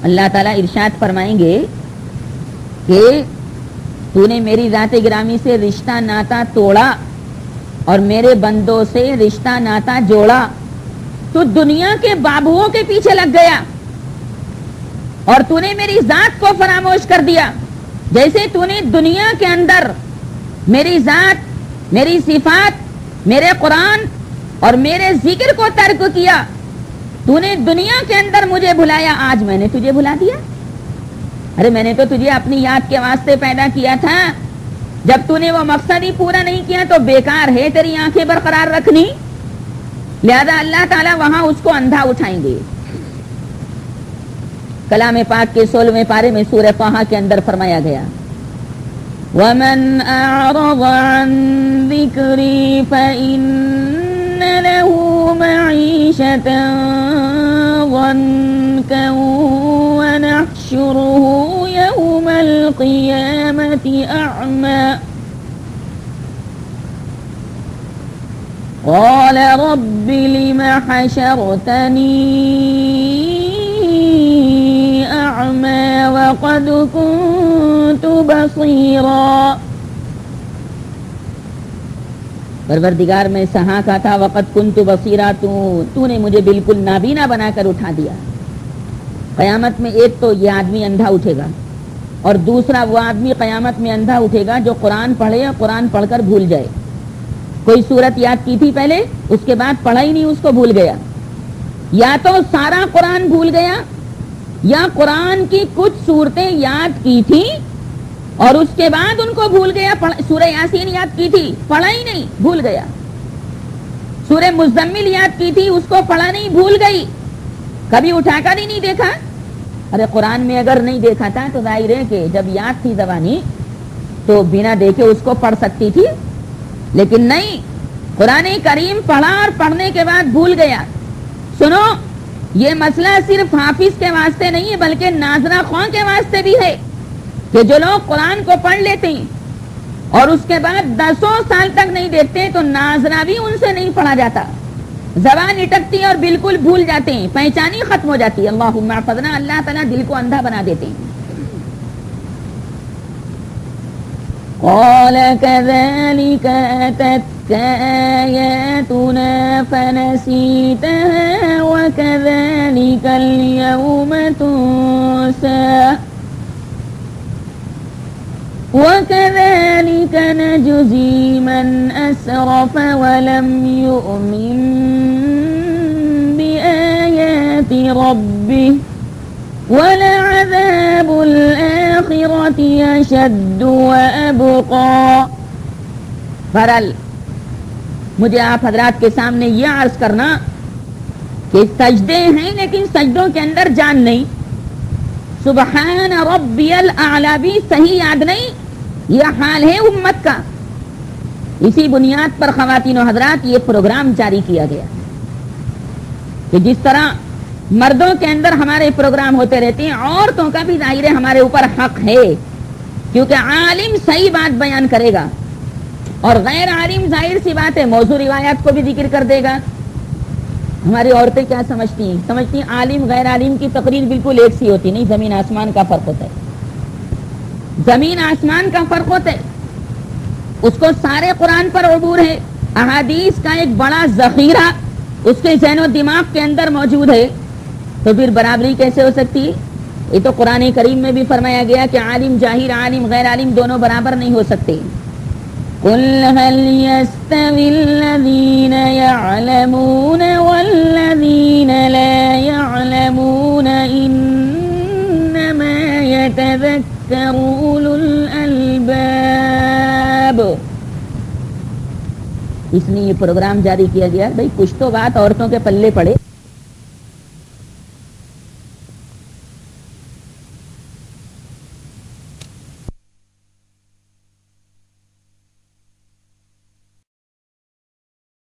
اللہ تعالیٰ ارشاد فرمائیں گے کہ تو نے میری ذات گرامی سے رشتہ ناتا توڑا اور میرے بندوں سے رشتہ ناتا جوڑا. تو دنیا کے بابوؤں کے پیچھے لگ گیا اور تو نے میری ذات کو فراموش کر دیا. جیسے تو نے دنیا کے اندر میری ذات، میری صفات، میرے قرآن اور میرے ذکر کو ترک کیا، تو نے دنیا کے اندر مجھے بھلایا، آج میں نے تجھے بھلا دیا. ارے میں نے تو تجھے اپنی یاد کے واسطے پیدا کیا تھا. جب تو نے وہ مقصد ہی پورا نہیں کیا تو بیکار ہے تیری آنکھیں برقرار رکھنی. لہذا اللہ تعالیٰ وہاں اس کو اندھا اٹھائیں گے. کلام پاک کے 16ویں پارے میں سورہ طٰہٰ کے اندر فرمایا گیا وَمَنْ أَعْرَضَ عَنْ ذِكْرِي فَإِنَّ لَهُ مَعِيشَةً ضَنكًا وَنَحْشُرُهُ يَوْمَ الْقِيَامَةِ أَعْمَى قَالَ رَبِّ لِمَ حَشَرْتَنِي أعمى وقد كنت بصيرا. پروردگار میں سہا کا تھا، وقت کنت بصیرا، تو نے مجھے بالکل نابینا بنا کر اٹھا دیا. قیامت میں ایک تو یہ آدمی اندھا اٹھے گا اور دوسرا وہ آدمی قیامت میں اندھا اٹھے گا جو قرآن پڑھے یا قرآن پڑھ کر بھول جائے. کوئی سورت یاد کی تھی پہلے، اس کے بعد پڑھا ہی نہیں، اس کو بھول گیا. یا تو سارا قرآن بھول گیا یا قرآن کی کچھ صورتیں یاد کی تھی اور اس کے بعد ان کو بھول گیا. سورہ یاسین یاد کی تھی، پڑھا ہی نہیں، بھول گیا. سورہ مزمل یاد کی تھی، اس کو پڑھا نہیں، بھول گئی، کبھی اٹھا کر ہی نہیں دیکھا. ارے قرآن میں اگر نہیں دیکھا تھا تو ظاہر ہے کہ جب یاد تھی زبانی تو بنا دیکھے اس کو پڑھ سکتی تھی، لیکن نہیں، قرآن کریم پڑھا اور پڑھنے کے بعد بھول گیا. سنو، یہ مسئلہ صرف حافظ کے واسطے نہیں ہے بلکہ ناظرہ خواں کے واسطے بھی ہے کہ جو لوگ قرآن کو پڑھ لیتے ہیں اور اس کے بعد 10 سال تک نہیں دیکھتے تو ناظرہ بھی ان سے نہیں پڑھا جاتا، زبان اٹکتی ہے اور بالکل بھول جاتے ہیں، پہچانی ختم ہو جاتی ہے. اللہم احفظنا، اللہ تعالیٰ دل کو اندھا بنا دیتے ہیں. قال كذلك أتتك آياتنا فنسيتها وكذلك اليوم تنسى. وَكَذَلِكَ نَجْزِي مَنْ أَسْرَفَ وَلَمْ يُؤْمِنْ بِآيَاتِ رَبِّهِ وَلَعَذَابُ الْآخِرَةِ أَشَدُّ وَأَبْقَى۔ بہرحال مجھے آپ حضرات کے سامنے یہ عرض کرنا کہ سجدے ہیں لیکن سجدوں کے اندر جان نہیں، سبحان ربی الاعلی بھی صحیح یاد نہیں، یہ حال ہے امت کا۔ اسی بنیاد پر خواتین و حضرات یہ پروگرام جاری کیا گیا کہ جس طرح مردوں کے اندر ہمارے پروگرام ہوتے رہتے ہیں، عورتوں کا بھی ظاہر ہے ہمارے اوپر حق ہے، کیونکہ عالم صحیح بات بیان کرے گا اور غیر عالم ظاہر سی بات ہے موضوع روایات کو بھی ذکر کر دے گا۔ ہماری عورتیں کیا سمجھتی ہیں عالم غیر عالم کی تقریر بالکل ایک سی ہوتی نہیں، زمین آسمان کا فرق ہوتا ہے، زمین آسمان کا فرق ہوتا ہے۔ اس کو سارے قرآن پر عبور ہے، احادیث کا ایک بڑا ذخیرہ اس کے ذہن و دماغ کے اندر موجود ہے، تو پھر برابری کیسے ہو سکتی ہے؟ یہ تو قرآن کریم میں بھی فرمایا گیا کہ عالم جاہل، عالم غیر عالم دونوں برابر نہیں ہو سکتے۔ قُلْ هَلْ يَسْتَوِي الَّذِينَ يَعْلَمُونَ وَالَّذِينَ لَا يَعْلَمُونَ إِنَّمَا يَتَذَكَّرُ أُولُو الْأَلْبَابِ۔ اس لیے یہ پروگرام جاری کیا گیا، بھئی کچھ تو بات عورتوں کے پلے پڑے۔